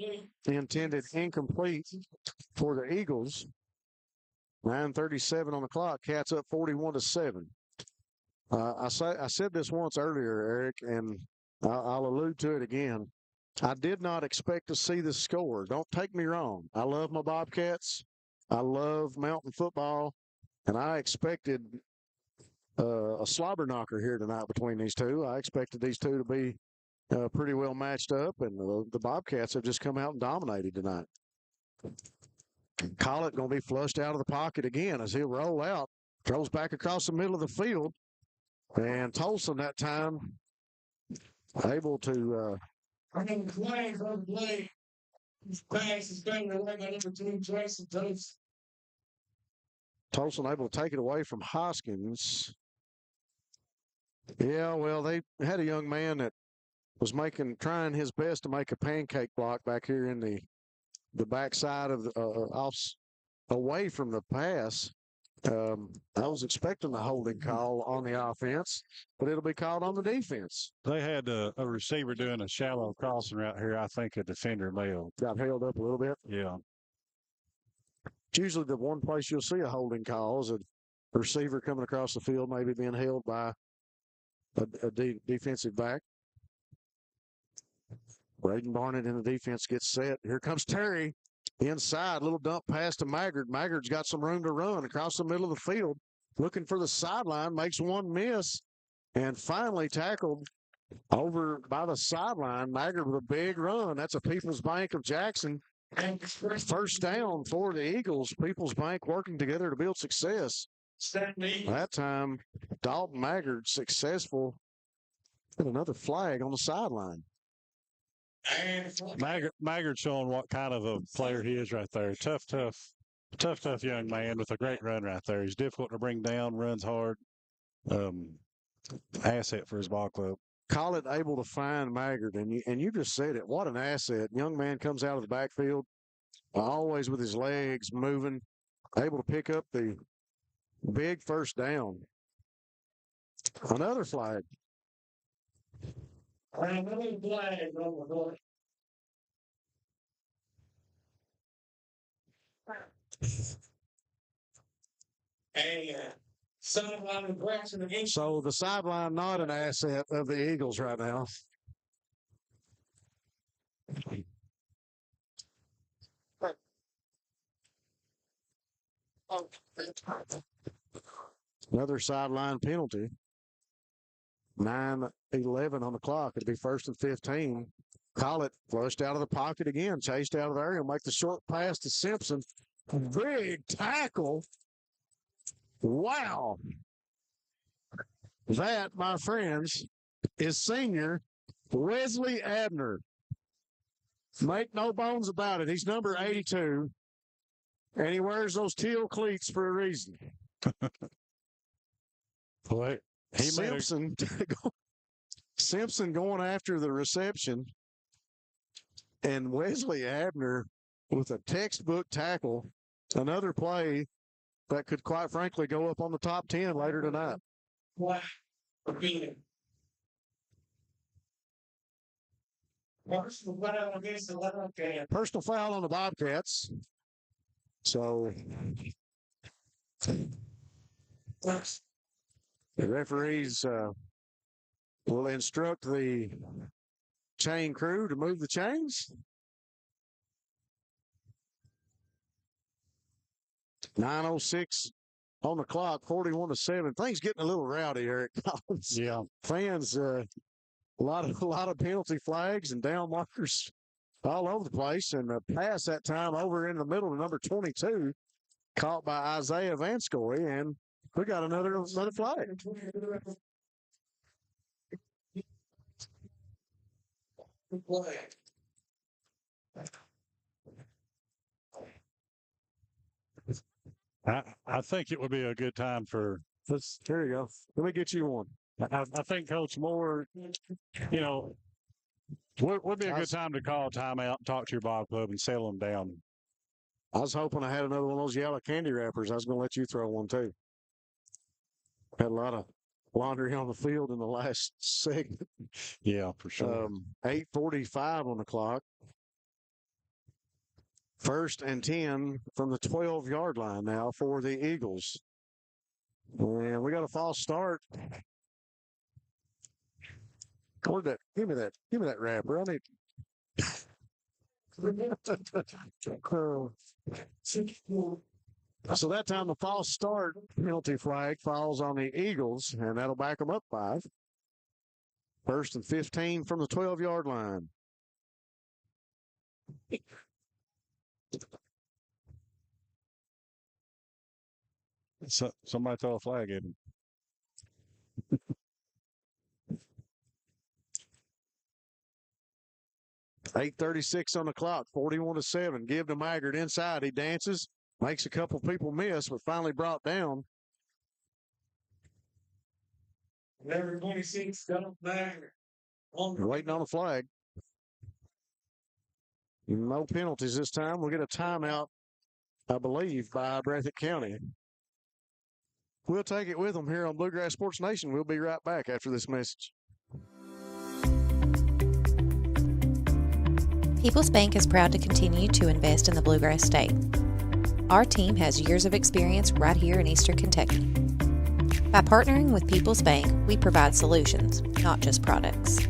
intended incomplete for the Eagles. 9:37 on the clock. Cats up 41-7. I said this once earlier, Eric, and I'll allude to it again. I did not expect to see the score. Don't take me wrong. I love my Bobcats. I love mountain football, and I expected a slobber knocker here tonight between these two. I expected these two to be pretty well matched up, and the Bobcats have just come out and dominated tonight. Collett going to be flushed out of the pocket again as he'll roll out, throws back across the middle of the field, and Tolson that time able to Tolson able to take it away from Hoskins. Yeah, well, they had a young man that was trying his best to make a pancake block back here in the backside of away from the pass. I was expecting the holding call on the offense, but it'll be called on the defense. They had a receiver doing a shallow crossing route here. I think a defender may have got held up a little bit. Yeah. It's usually the one place you'll see a holding call is a receiver coming across the field, maybe being held by a defensive back. Braden Barnett in the defense gets set. Here comes Terry. Inside, little dump pass to Maggard. Maggard's got some room to run across the middle of the field. Looking for the sideline, makes one miss, and finally tackled over by the sideline. Maggard with a big run. That's a People's Bank of Jackson. First down for the Eagles. People's Bank working together to build success. That time, Dalton Maggard successful. And another flag on the sideline. Maggard showing what kind of a player he is right there. Tough young man with a great run right there. He's difficult to bring down, runs hard. Asset for his ball club. Collett able to find Maggard, and you just said it. What an asset. Young man comes out of the backfield, always with his legs moving, able to pick up the big first down. Another flag. Another flag. So the sideline not an asset of the Eagles right now. Another sideline penalty. 9:11 on the clock. It'll be 1st and 15. Collett flushed out of the pocket again, chased out of there. He'll make the short pass to Simpson. Big tackle. Wow. That, my friends, is senior Wesley Abner. Make no bones about it. He's number 82, and he wears those teal cleats for a reason. Boy, Simpson going after the reception, and Wesley Abner with a textbook tackle. Another play that could, quite frankly, go up on the top 10 later tonight. Wow. Personal foul on the Bobcats. So the referees will instruct the chain crew to move the chains. 9:06 on the clock, 41-7. Things getting a little rowdy here at Collins. yeah. Fans, a lot of penalty flags and down markers all over the place. And a pass that time over in the middle to number 22, caught by Isaiah Vanscoy, and we got another flag. I think it would be a good time for. Here you go. Let me get you one. I think Coach Moore, would be a good time to call timeout, talk to your ball club, and settle them down. I was hoping I had another one of those yellow candy wrappers. I was going to let you throw one too. Had a lot of laundry on the field in the last segment. Yeah, for sure. 8:45 on the clock. 1st and 10 from the 12-yard line now for the Eagles. And we got a false start. Where'd that? Give me that wrapper. I need. So that time the false start penalty flag falls on the Eagles, and that'll back them up 5. 1st and 15 from the 12-yard line. So, somebody throw a flag at him. .8:36 on the clock, 41-7. Give to Maggard inside. He dances, makes a couple people miss, but finally brought down. Number 26, Donald Maggard. Waiting on the flag. No penalties this time. We'll get a timeout, I believe, by Breathitt County. We'll take it with them here on Bluegrass Sports Nation. We'll be right back after this message. People's Bank is proud to continue to invest in the Bluegrass State. Our team has years of experience right here in Eastern Kentucky. By partnering with People's Bank, we provide solutions, not just products.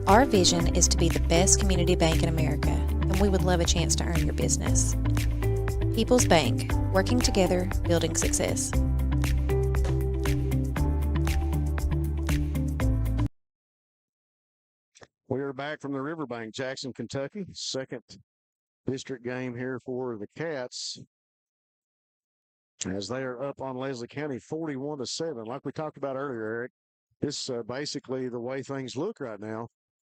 Our vision is to be the best community bank in America, and we would love a chance to earn your business. People's Bank, working together, building success. We are back from the Riverbank, Jackson, Kentucky. Second district game here for the Cats, as they are up on Leslie County 41-7. Like we talked about earlier, Eric, this basically the way things look right now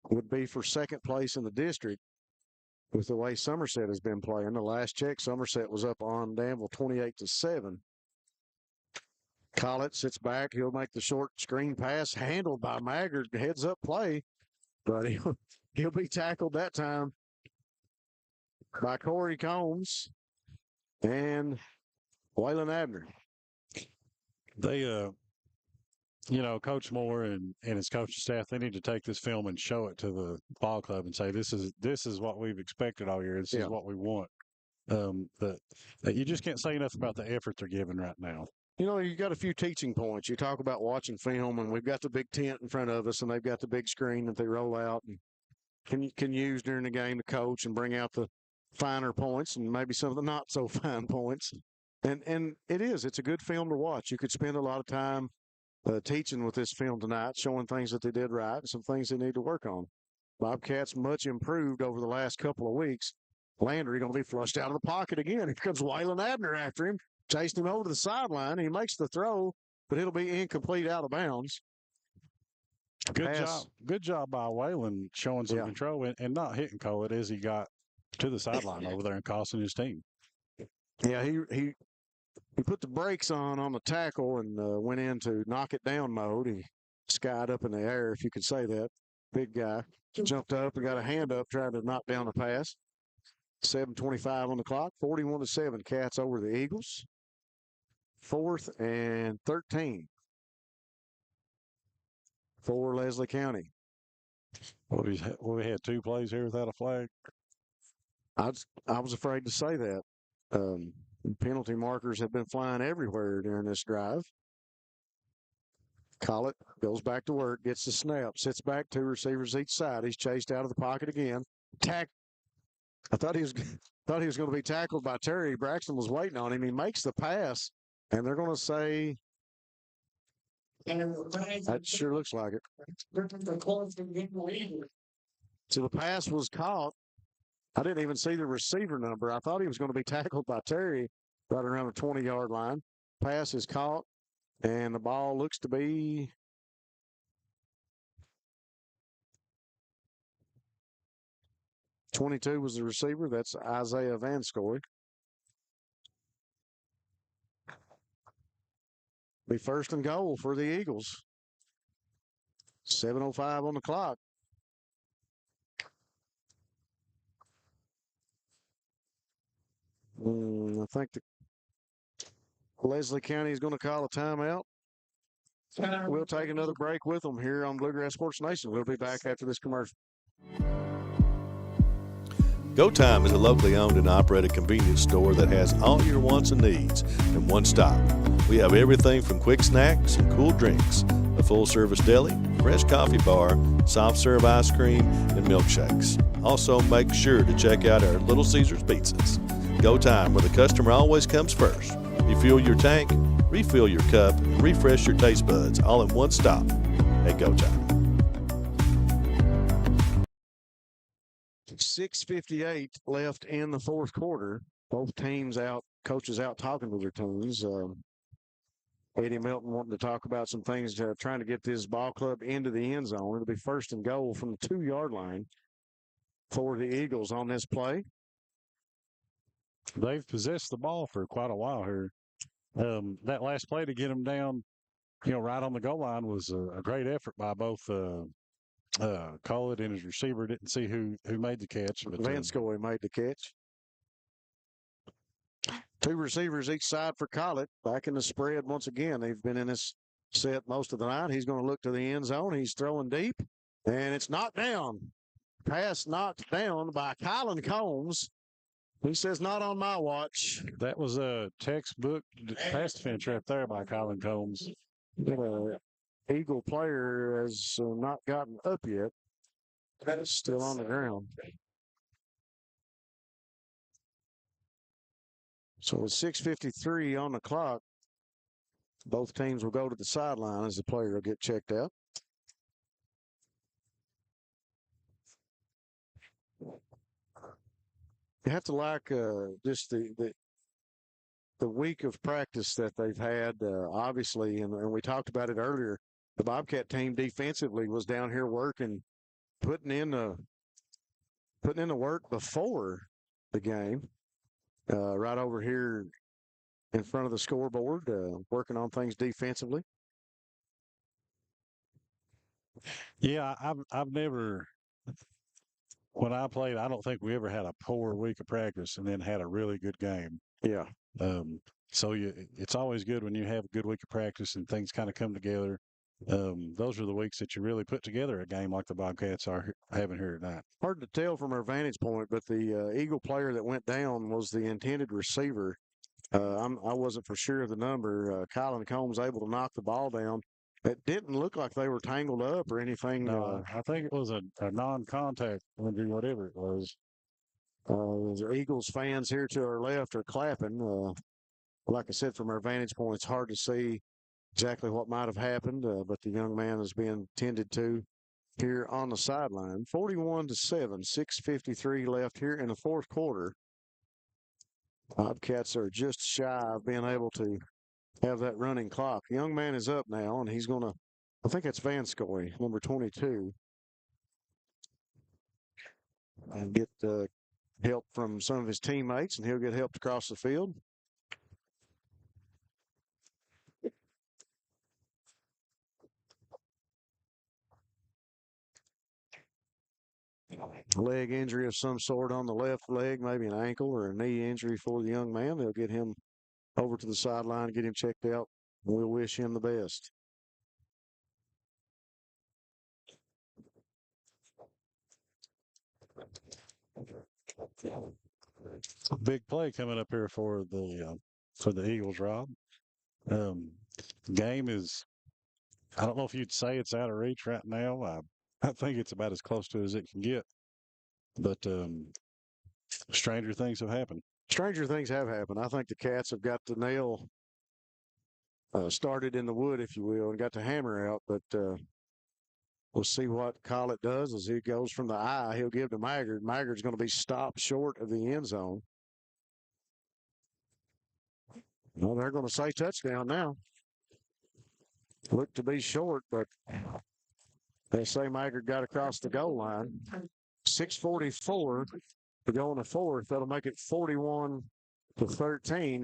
would be for second place in the district with the way Somerset has been playing. The last check, Somerset was up on Danville 28-7. Collett sits back. He'll make the short screen pass, handled by Maggard. Heads up play, but he'll be tackled that time by Corey Combs and Waylon Abner. They, Coach Moore and his coaching staff, they need to take this film and show it to the ball club and say, this is what we've expected all year. This is what we want. But you just can't say enough about the effort they're giving right now. You got a few teaching points. You talk about watching film, and we've got the big tent in front of us, and they've got the big screen that they roll out and can use during the game to coach and bring out the finer points and maybe some of the not so fine points. And it is. It's a good film to watch. You could spend a lot of time teaching with this film tonight, showing things that they did right and some things they need to work on. Bobcats much improved over the last couple of weeks. Landry going to be flushed out of the pocket again. Here comes Waylon Abner after him, chasing him over to the sideline. He makes the throw, but it'll be incomplete out of bounds. Good job by Waylon showing some control and not hitting Cole as he got to the sideline over there and costing his team. Yeah, he put the brakes on the tackle and went into knock it down mode. He skied up in the air, if you could say that. Big guy jumped up and got a hand up trying to knock down a pass. 7:25 on the clock. 41-7 Cats over the Eagles. 4th and 13 for Leslie County. Well, we had 2 plays here without a flag. I was afraid to say that. Penalty markers have been flying everywhere during this drive. Collett goes back to work, gets the snap, sits back, 2 receivers each side. He's chased out of the pocket again. I thought he was going to be tackled by Terry. Braxton was waiting on him. He makes the pass, and they're going to say that sure looks like it. So the pass was caught. I didn't even see the receiver number. I thought he was going to be tackled by Terry right around the 20-yard line. Pass is caught, and the ball looks to be .22 was the receiver. That's Isaiah Vanscoy. Be 1st and goal for the Eagles. 7:05 on the clock. I think Leslie County is going to call a timeout. We'll take another break with them here on Bluegrass Sports Nation. We'll be back after this commercial. Go Time is a locally owned and operated convenience store that has all your wants and needs in one stop. We have everything from quick snacks and cool drinks, a full-service deli, fresh coffee bar, soft-serve ice cream, and milkshakes. Also, make sure to check out our Little Caesars pizzas. Go Time, where the customer always comes first. Refuel your tank, refill your cup, and refresh your taste buds all in one stop at Go Time. 6:58 left in the 4th quarter. Both teams out, coaches out talking to their teams. Eddie Milton wanting to talk about some things, trying to get this ball club into the end zone. It'll be 1st and goal from the 2-yard line for the Eagles on this play. They've possessed the ball for quite a while here. That last play to get them down, right on the goal line was a great effort by both Collett and his receiver. Didn't see who made the catch. But Vanscoy made the catch. 2 receivers each side for Collett. Back in the spread once again. They've been in this set most of the night. He's going to look to the end zone. He's throwing deep, and it's knocked down. Pass knocked down by Colin Combs. He says, not on my watch. That was a textbook pass defense right there by Colin Combs. Eagle player has not gotten up yet. That is still on the ground. So with 6:53 on the clock, both teams will go to the sideline as the player will get checked out. You have to like just the week of practice that they've had, obviously, and we talked about it earlier. The Bobcat team defensively was down here working, putting in the work before the game, right over here in front of the scoreboard, working on things defensively. Yeah, I've never. When I played, I don't think we ever had a poor week of practice and then had a really good game. Yeah. So it's always good when you have a good week of practice and things kind of come together. Those are the weeks that you really put together a game like the Bobcats are having here tonight. Hard to tell from our vantage point, but the Eagle player that went down was the intended receiver. I wasn't for sure of the number. Colin Combs able to knock the ball down. It didn't look like they were tangled up or anything. No, I think it was a non-contact injury, whatever it was. The Eagles fans here to our left are clapping. like I said, from our vantage point, it's hard to see exactly what might have happened, but the young man is being tended to here on the sideline. 41-7, 6:53 left here in the fourth quarter. Bobcats are just shy of being able to have that running clock. The young man is up now, and he's going to, I think that's Van Scoy, number 22, and get help from some of his teammates, and he'll get helped across the field. Leg injury of some sort on the left leg, maybe an ankle or a knee injury for the young man. They'll get him over to the sideline, get him checked out. We'll wish him the best. Big play coming up here for the Eagles, Rob. Game is, I don't know if you'd say it's out of reach right now. I think it's about as close to as it can get. But stranger things have happened. Stranger things have happened. I think the Cats have got the nail started in the wood, if you will, and got the hammer out. But we'll see what Collett does as he goes from the eye. He'll give to Maggard. Maggard's going to be stopped short of the end zone. Well, they're going to say touchdown now. Look to be short, but they say Maggard got across the goal line. 6:44 to go in the fourth. That'll make it 41-13,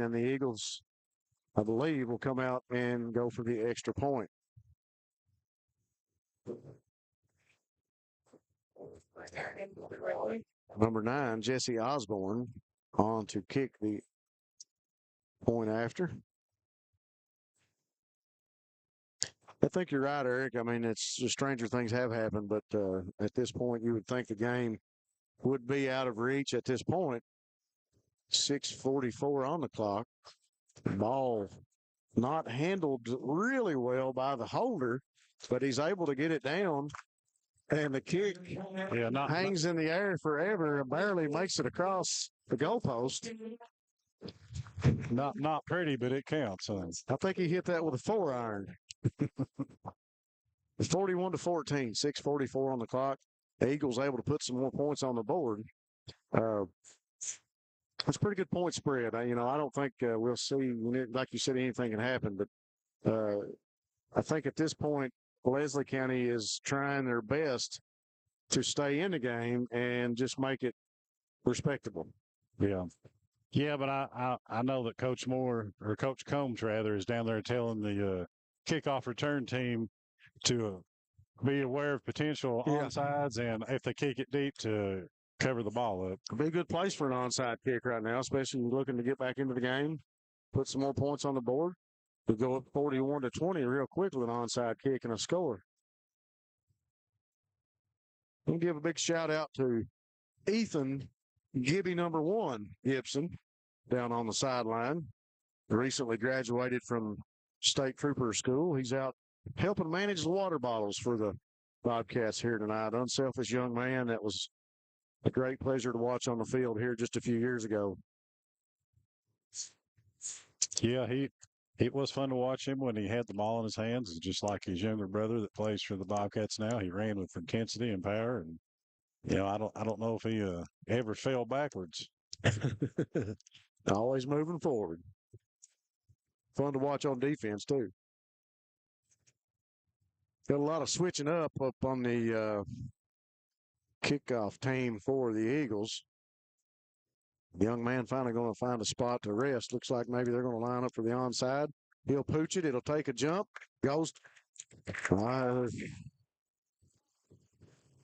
and the Eagles, I believe, will come out and go for the extra point. Number 9, Jesse Osborne, on to kick the point after. I think you're right, Eric. I mean, it's just stranger things have happened, but at this point, you would think the game would be out of reach at this point. 6:44 on the clock. Ball not handled really well by the holder, but he's able to get it down. And the kick hangs in the air forever and barely makes it across the goalpost. Not pretty, but it counts. I think he hit that with a 4-iron. 41-14, 6:44 on the clock. The Eagles able to put some more points on the board. It's a pretty good point spread. I don't think we'll see, like you said, anything can happen. But I think at this point, Leslie County is trying their best to stay in the game and just make it respectable. Yeah. Yeah, but I know that Coach Combs rather, is down there telling the kickoff return team to be aware of potential onsides, and if they kick it deep, to cover the ball up. It'd be a good place for an onside kick right now, especially looking to get back into the game, put some more points on the board. We'll go up 41-20 real quick with an onside kick and a score. We'll give a big shout out to Ethan Gibby, number 1, Gibson, down on the sideline. Recently graduated from State Trooper School. He's out helping manage the water bottles for the Bobcats here tonight. Unselfish young man. That was a great pleasure to watch on the field here just a few years ago. Yeah, it was fun to watch him when he had the ball in his hands, just like his younger brother that plays for the Bobcats now. He ran with intensity and power, and I don't know if he ever fell backwards. Always moving forward. Fun to watch on defense too. Got a lot of switching up on the kickoff team for the Eagles. The young man finally going to find a spot to rest. Looks like maybe they're going to line up for the onside. He'll pooch it. It'll take a jump. Goes.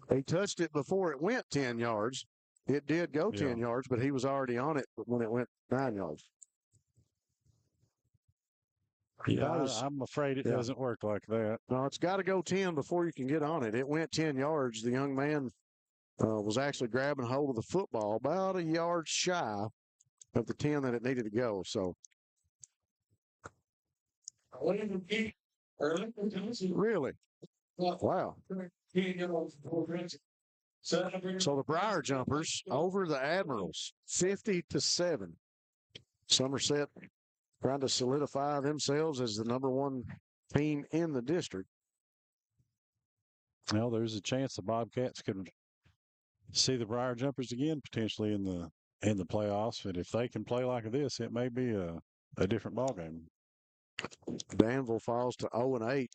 He touched it before it went 10 yards. It did go 10 yards, but he was already on it when it went 9 yards. Yeah, I'm afraid it doesn't work like that. No, it's got to go 10 before you can get on it. It went 10 yards. The young man was actually grabbing hold of the football about a yard shy of the 10 that it needed to go. So, really? Wow. So the Briar Jumpers over the Admirals, 50-7. Somerset trying to solidify themselves as the number one team in the district. Well, there's a chance the Bobcats could see the Briar Jumpers again potentially in the playoffs. And if they can play like this, it may be a different ballgame. Danville falls to 0-8.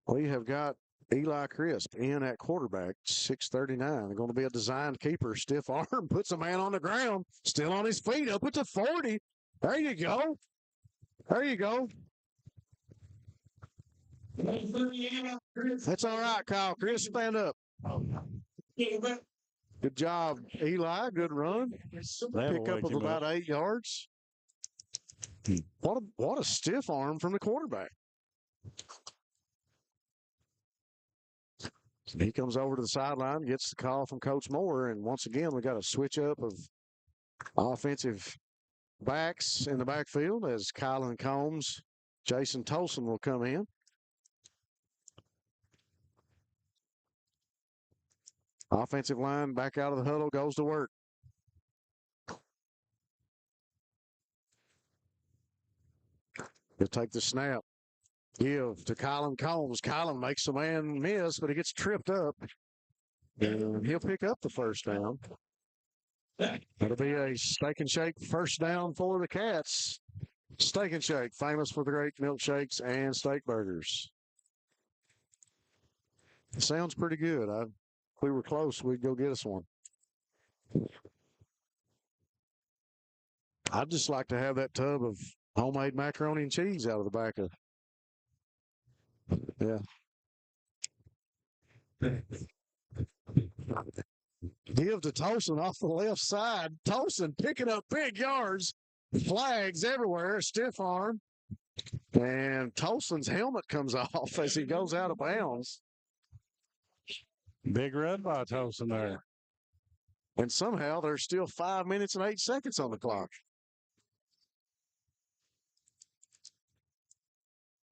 We have got Eli Crisp in at quarterback, 6:39. They're going to be a designed keeper. Stiff arm, puts a man on the ground, still on his feet, up at the 40. There you go. There you go. That's all right, Kyle. Chris, stand up. Good job, Eli. Good run. Pick up of about 8 yards. What a stiff arm from the quarterback. He comes over to the sideline, gets the call from Coach Moore, and once again, we got a switch up of offensive backs in the backfield as Kylan Combs, Jason Tolson will come in. Offensive line back out of the huddle, goes to work. He'll take the snap. Give to Kylan Combs. Kylan makes the man miss, but he gets tripped up. And he'll pick up the first down. That'll be a Steak and Shake first down for the Cats. Steak and Shake, famous for the great milkshakes and steak burgers. It sounds pretty good. If we were close, we'd go get us one. I'd just like to have that tub of homemade macaroni and cheese out of the back of. Yeah. Give to Tolson off the left side. Tolson picking up big yards. Flags everywhere. Stiff arm. And Tolson's helmet comes off as he goes out of bounds. Big run by Tolson there. And somehow there's still 5 minutes and 8 seconds on the clock.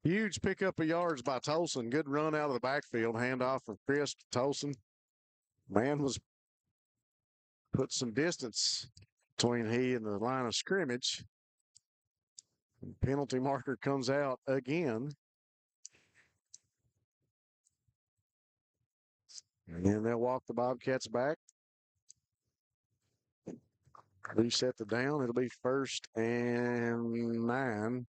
Huge pickup of yards by Tolson. Good run out of the backfield. Handoff from Chris to Tolson. Man was put some distance between he and the line of scrimmage. Penalty marker comes out again. And they'll walk the Bobcats back. Reset the down. It'll be 1st and 9.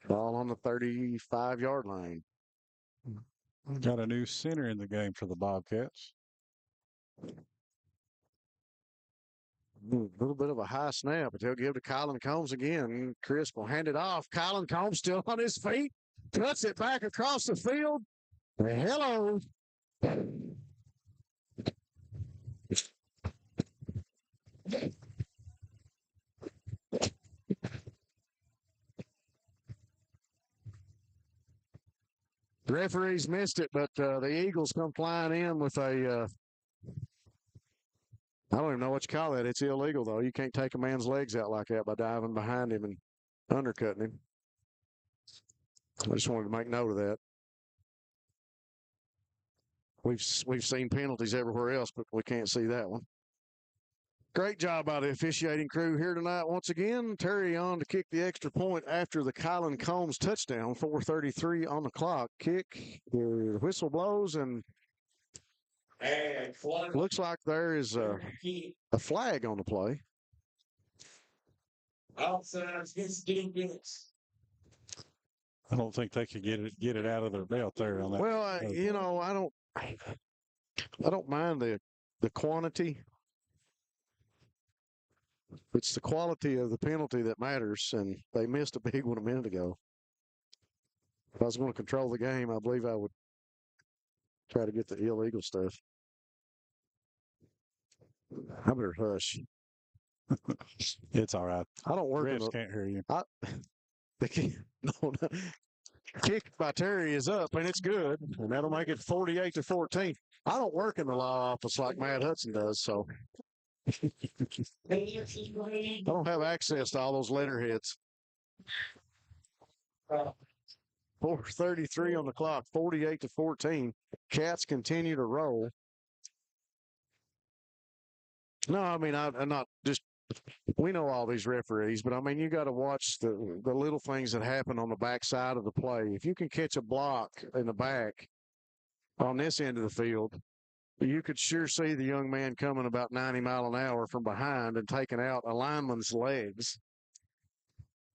Ball on the 35-yard line. Got a new center in the game for the Bobcats. A little bit of a high snap, but they'll give to Kylan Combs again. Crisp will hand it off. Kylan Combs still on his feet. Cuts it back across the field. Hello. The referees missed it, but the Eagles come flying in with a I don't even know what you call that. It's illegal, though. You can't take a man's legs out like that by diving behind him and undercutting him. I just wanted to make note of that. We've seen penalties everywhere else, but we can't see that one. Great job by the officiating crew here tonight. Once again, Terry on to kick the extra point after the Kylan Combs touchdown. 4:33 on the clock. Kick, the whistle blows, and looks like there is a flag on the play. Outside against defense. I don't think they could get it out of their belt there on that. Well, I don't mind the quantity. It's the quality of the penalty that matters, and they missed a big one a minute ago. If I was going to control the game, I believe I would try to get the illegal stuff. I better hush. It's all right. I don't work. Refs can't hear you. No. Kick by Terry is up, and it's good, and that'll make it 48-14. I don't work in the law office like Matt Hudson does, so I don't have access to all those letterheads. 4:33 on the clock, 48-14. Cats continue to roll. No, I mean, I'm not just. We know all these referees, but I mean, you got to watch the little things that happen on the backside of the play. If you can catch a block in the back on this end of the field, you could sure see the young man coming about 90 mile an hour from behind and taking out a lineman's legs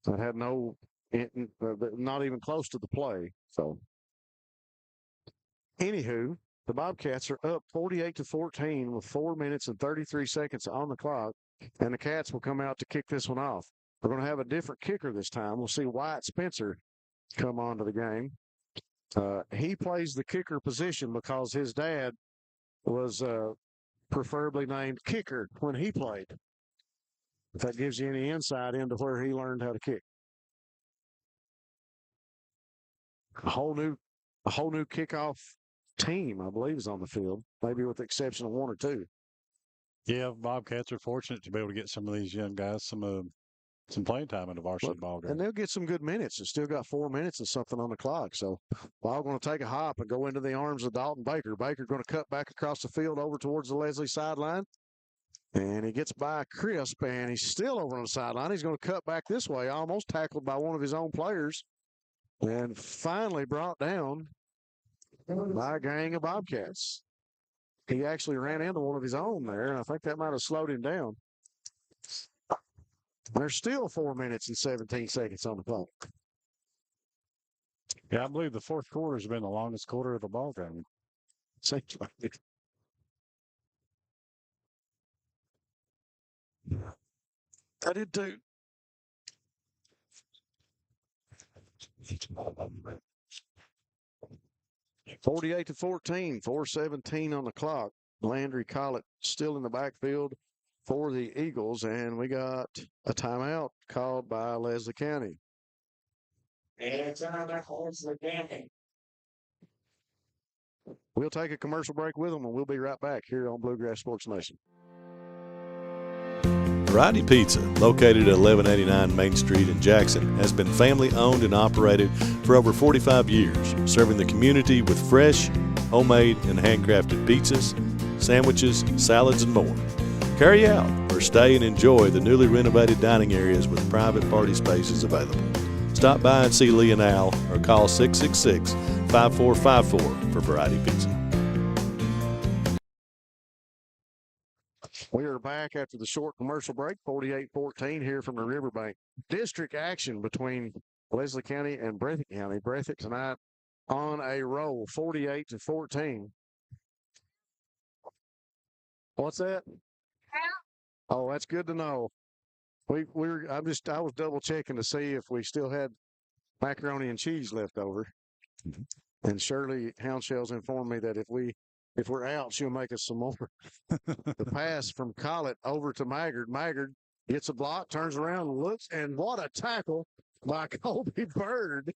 that had not even close to the play. So, anywho, the Bobcats are up 48-14 with 4 minutes and 33 seconds on the clock, and the Cats will come out to kick this one off. We're going to have a different kicker this time. We'll see Wyatt Spencer come onto the game. He plays the kicker position because his dad was preferably named Kicker when he played. If that gives you any insight into where he learned how to kick. A whole new kickoff team, I believe, is on the field, maybe with the exception of one or two. Yeah, Bobcats are fortunate to be able to get some of these young guys some playing time in the varsity ball game. And they'll get some good minutes. They've still got 4 minutes and something on the clock. So we're all going to take a hop and go into the arms of Dalton Baker. Baker going to cut back across the field over towards the Leslie sideline. And he gets by Crisp, and he's still over on the sideline. He's going to cut back this way, almost tackled by one of his own players, and finally brought down by a gang of Bobcats. He actually ran into one of his own there, and I think that might have slowed him down. There's still 4 minutes and 17 seconds on the clock. Yeah, I believe the fourth quarter has been the longest quarter of the ball game. Seems like it. I did too. (48-14), 4:17 on the clock. Landry Collett still in the backfield for the Eagles, and we got a timeout called by Leslie County. It's another Leslie County. We'll take a commercial break with them, and we'll be right back here on Bluegrass Sports Nation. Variety Pizza, located at 1189 Main Street in Jackson, has been family owned and operated for over 45 years, serving the community with fresh, homemade, and handcrafted pizzas, sandwiches, salads, and more. Carry out or stay and enjoy the newly renovated dining areas with private party spaces available. Stop by and see Lee and Al or call 666-5454 for Variety Pizza. We are back after the short commercial break, 48-14 here from the Riverbank. District action between Leslie County and Breathitt County. Breathitt tonight on a roll, 48-14. What's that? Oh, that's good to know. I was double checking to see if we still had macaroni and cheese left over. And Shirley Houndshell's informed me that if we're out, she'll make us some more. The pass from Collett over to Maggard. Maggard gets a block, turns around, looks, and what a tackle by Colby Bird.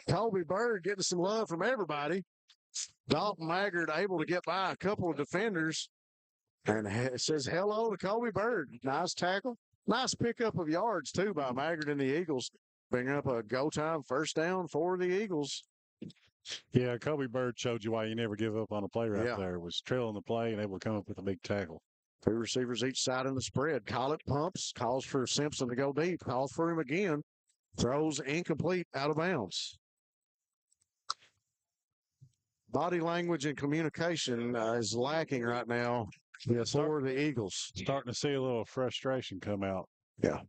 Colby Bird getting some love from everybody. Dalton Maggard able to get by a couple of defenders, and it says hello to Colby Bird. Nice tackle. Nice pickup of yards, too, by Maggard and the Eagles. Bringing up a go-time first down for the Eagles. Yeah, Kobe Bird showed you why you never give up on a play right there. Was trailing the play and able to come up with a big tackle. Two receivers each side in the spread. Collett pumps, calls for Simpson to go deep, calls for him again, throws incomplete out of bounds. Body language and communication is lacking right now for the Eagles. Starting to see a little frustration come out. Yeah.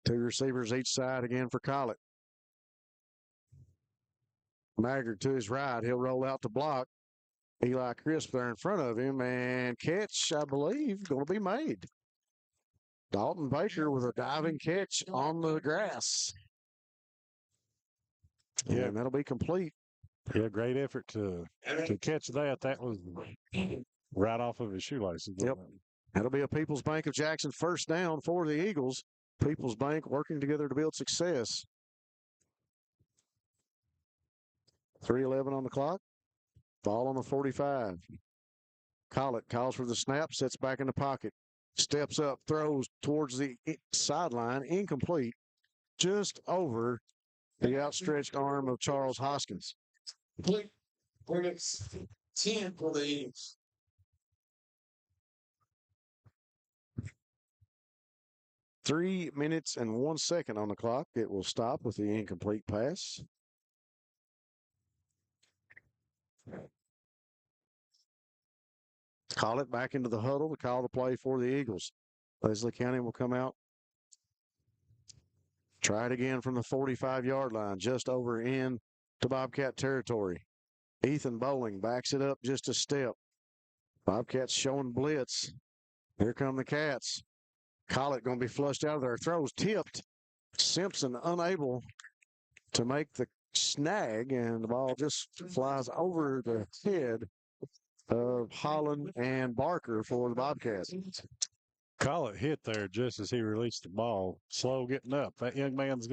Two receivers each side again for Collett. Maggard to his right. He'll roll out to block. Eli Crisp there in front of him. And catch, I believe, going to be made. Dalton Baker with a diving catch on the grass. Yeah, and that'll be complete. Yeah, great effort to catch that. That was right off of his shoelaces. Yep. That'll be a People's Bank of Jackson first down for the Eagles. People's Bank working together to build success. 3:11 on the clock. Ball on the 45. Collett calls for the snap, sets back in the pocket. steps up, throws towards the sideline, incomplete, just over the outstretched arm of Charles Hoskins. We're at 10 for the Eagles. 3 minutes and 1 second on the clock. It will stop with the incomplete pass. Call it back into the huddle to call the play for the Eagles. Leslie County will come out. Try it again from the 45-yard line, just over in to Bobcat territory. Ethan Bowling backs it up just a step. Bobcats showing blitz. Here come the Cats. Collett going to be flushed out of there. Throws tipped. Simpson unable to make the snag, and the ball just flies over the head of Holland and Barker for the Bobcats. Collett hit there just as he released the ball. Slow getting up. That young man's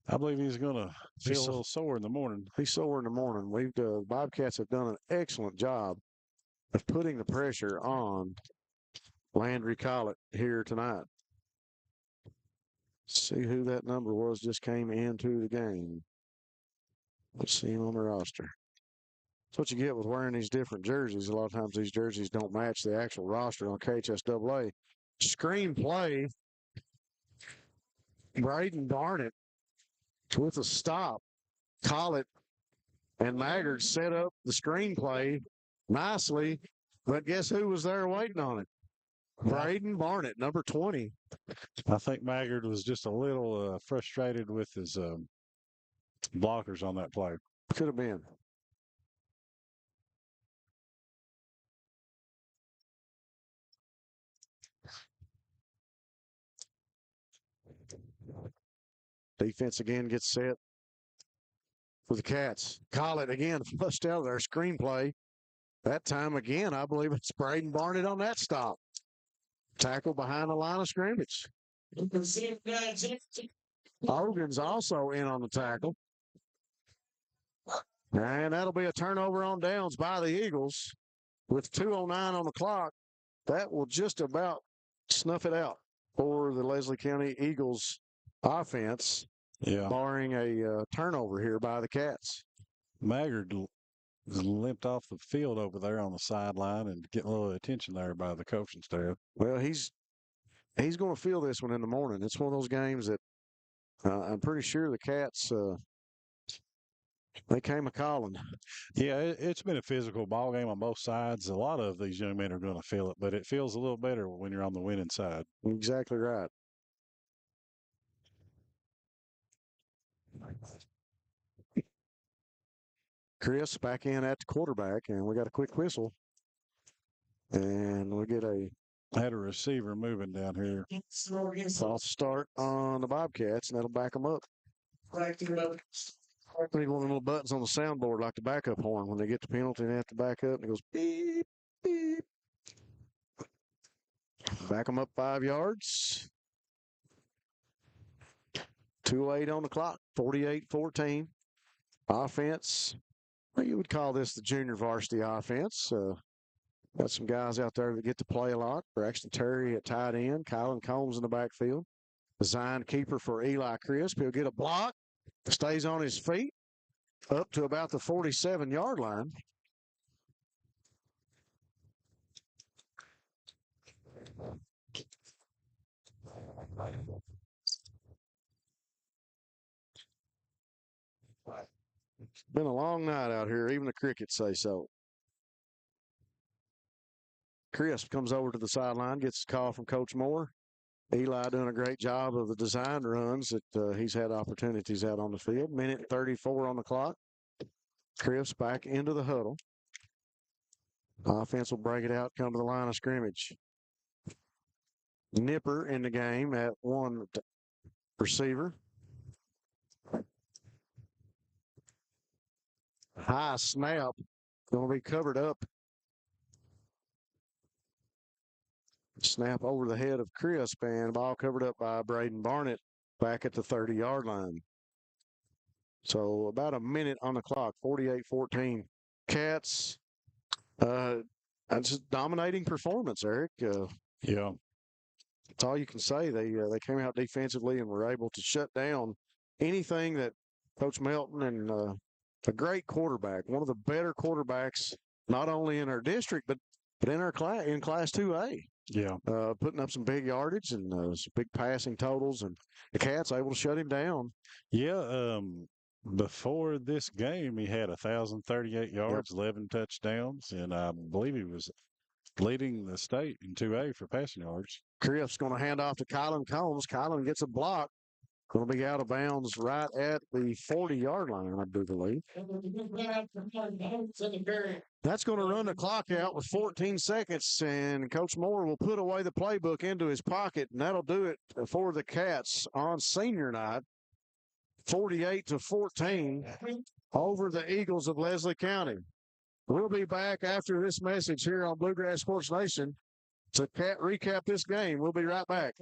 I believe he's gonna feel a little sore in the morning. He's sore in the morning. Bobcats have done an excellent job of putting the pressure on Landry Collett here tonight. See who that number was just came into the game. Let's see him on the roster. That's what you get with wearing these different jerseys. A lot of times these jerseys don't match the actual roster on KHSAA. Screen play. Braden Barnett with a stop. Collett and Maggard set up the screenplay nicely, but guess who was there waiting on it? Braden Barnett, number 20. I think Maggard was just a little frustrated with his blockers on that play. Could have been. Defense again gets set for the Cats. Collett again flushed out of their screenplay. That time again, I believe it's Braden Barnett on that stop. Tackle behind the line of scrimmage. Hogan's also in on the tackle. And that'll be a turnover on downs by the Eagles. With 2:09 on the clock, that will just about snuff it out for the Leslie County Eagles offense, barring a turnover here by the Cats. Maggard limped off the field over there on the sideline and getting a little attention there by the coaching staff. Well, he's going to feel this one in the morning. It's one of those games that I'm pretty sure the Cats they came a-calling. Yeah, it's been a physical ball game on both sides. A lot of these young men are going to feel it, but it feels a little better when you're on the winning side. Exactly right. Chris back in at the quarterback, and we got a quick whistle. And we get had a receiver moving down here. False start on the Bobcats, and that'll back them up. I need one of the little buttons on the soundboard like the backup horn. When they get the penalty, they have to back up, and it goes beep, beep. Back them up 5 yards. 2:08 on the clock, 48-14. Offense, well, you would call this the junior varsity offense. Got some guys out there that get to play a lot. Braxton Terry at tight end. Kylan Combs in the backfield. Design keeper for Eli Crisp. He'll get a block. Stays on his feet up to about the 47-yard line. It's been a long night out here. Even the crickets say so. Crisp comes over to the sideline, gets a call from Coach Moore. Eli doing a great job of the design runs that he's had opportunities out on the field. Minute 34 on the clock. Crisp back into the huddle. Offense will break it out, come to the line of scrimmage. Nipper in the game at one receiver. High snap. Going to be covered up. Snap over the head of Crisp, and ball covered up by Braden Barnett back at the 30-yard line. So about a minute on the clock, 48-14. Cats, just dominating performance, Eric. Yeah. That's all you can say. They came out defensively and were able to shut down anything that Coach Melton and a great quarterback, one of the better quarterbacks, not only in our district but in our class in Class 2A. Yeah. Putting up some big yardage and some big passing totals, and the Cats able to shut him down. Yeah. Before this game, he had 1,038 yards, 11 touchdowns, and I believe he was leading the state in 2A for passing yards. Criff's going to hand off to Kylan Combs. Kylan gets a block. Going to be out of bounds right at the 40-yard line, I do believe. That's going to run the clock out with 14 seconds, and Coach Moore will put away the playbook into his pocket, and that'll do it for the Cats on senior night. 48-14 over the Eagles of Leslie County. We'll be back after this message here on Bluegrass Sports Nation to recap this game. We'll be right back.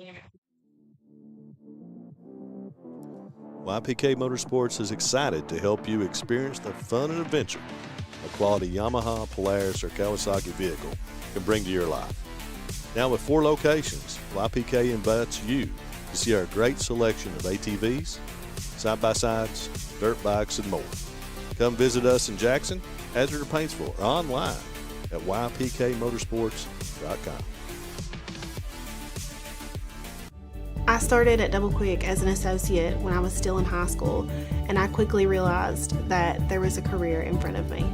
YPK Motorsports is excited to help you experience the fun and adventure a quality Yamaha, Polaris, or Kawasaki vehicle can bring to your life. Now with 4 locations, YPK invites you to see our great selection of ATVs, side-by-sides, dirt bikes, and more. Come visit us in Jackson, Hazard, or Paintsville, or online at ypkmotorsports.com. I started at Double Quick as an associate when I was still in high school, and I quickly realized that there was a career in front of me.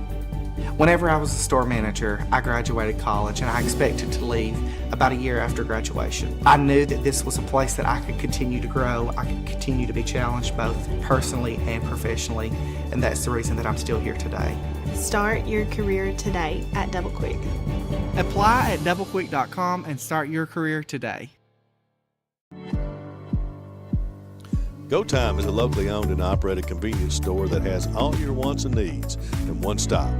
Whenever I was a store manager, I graduated college and I expected to leave about a year after graduation. I knew that this was a place that I could continue to grow, I could continue to be challenged both personally and professionally, and that's the reason that I'm still here today. Start your career today at Double Quick. Apply at doublequick.com and start your career today. Go Time is a locally owned and operated convenience store that has all your wants and needs in one stop.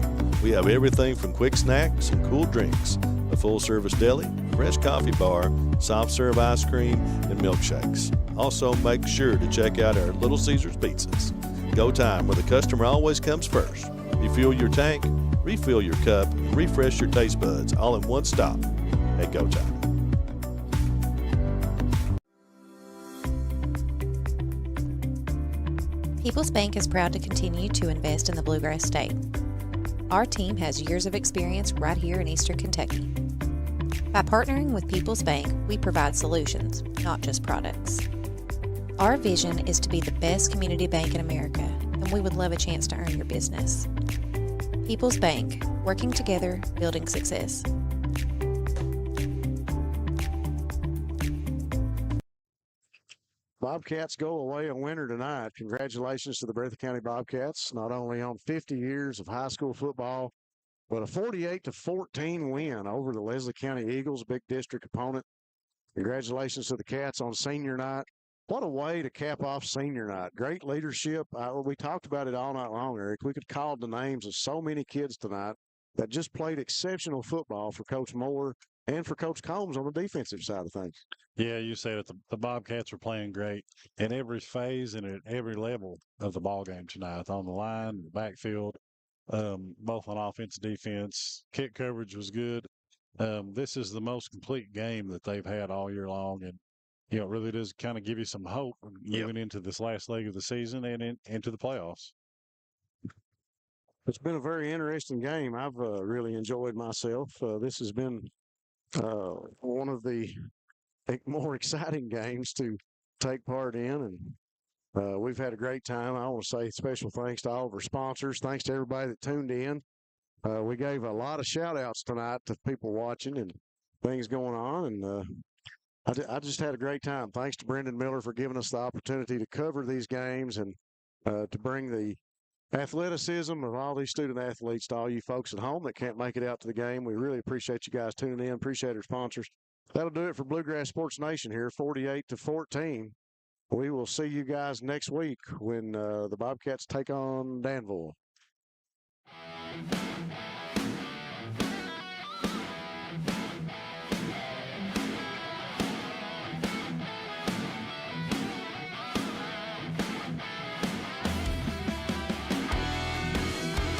We have everything from quick snacks and cool drinks, a full-service deli, fresh coffee bar, soft-serve ice cream, and milkshakes. Also, make sure to check out our Little Caesars pizzas. Go Time, where the customer always comes first. Refuel your tank, refill your cup, and refresh your taste buds all in one stop at Go Time. People's Bank is proud to continue to invest in the Bluegrass State. Our team has years of experience right here in Eastern Kentucky. By partnering with People's Bank, we provide solutions, not just products. Our vision is to be the best community bank in America, and we would love a chance to earn your business. People's Bank, working together, building success. Bobcats go away a winner tonight. Congratulations to the Breathitt County Bobcats, not only on 50 years of high school football, but a 48-14 win over the Leslie County Eagles, big district opponent. Congratulations to the Cats on senior night. What a way to cap off senior night. Great leadership. We talked about it all night long, Eric. We could call the names of so many kids tonight that just played exceptional football for Coach Moore and for Coach Combs on the defensive side of things. Yeah, you said it. The Bobcats were playing great in every phase and at every level of the ball game tonight. On the line, the backfield, both on offense and defense. Kick coverage was good. This is the most complete game that they've had all year long, and it really does kind of give you some hope moving into this last leg of the season and into the playoffs. It's been a very interesting game. I've really enjoyed myself. This has been one of the more exciting games to take part in, and we've had a great time. I want to say special thanks to all of our sponsors. Thanks to everybody that tuned in. We gave a lot of shout outs tonight to people watching and things going on, and I just had a great time. Thanks to Brendan Miller for giving us the opportunity to cover these games and to bring the athleticism of all these student athletes to all you folks at home that can't make it out to the game. We really appreciate you guys tuning in. Appreciate our sponsors. That'll do it for Bluegrass Sports Nation here, 48-14. We will see you guys next week when the Bobcats take on Danville.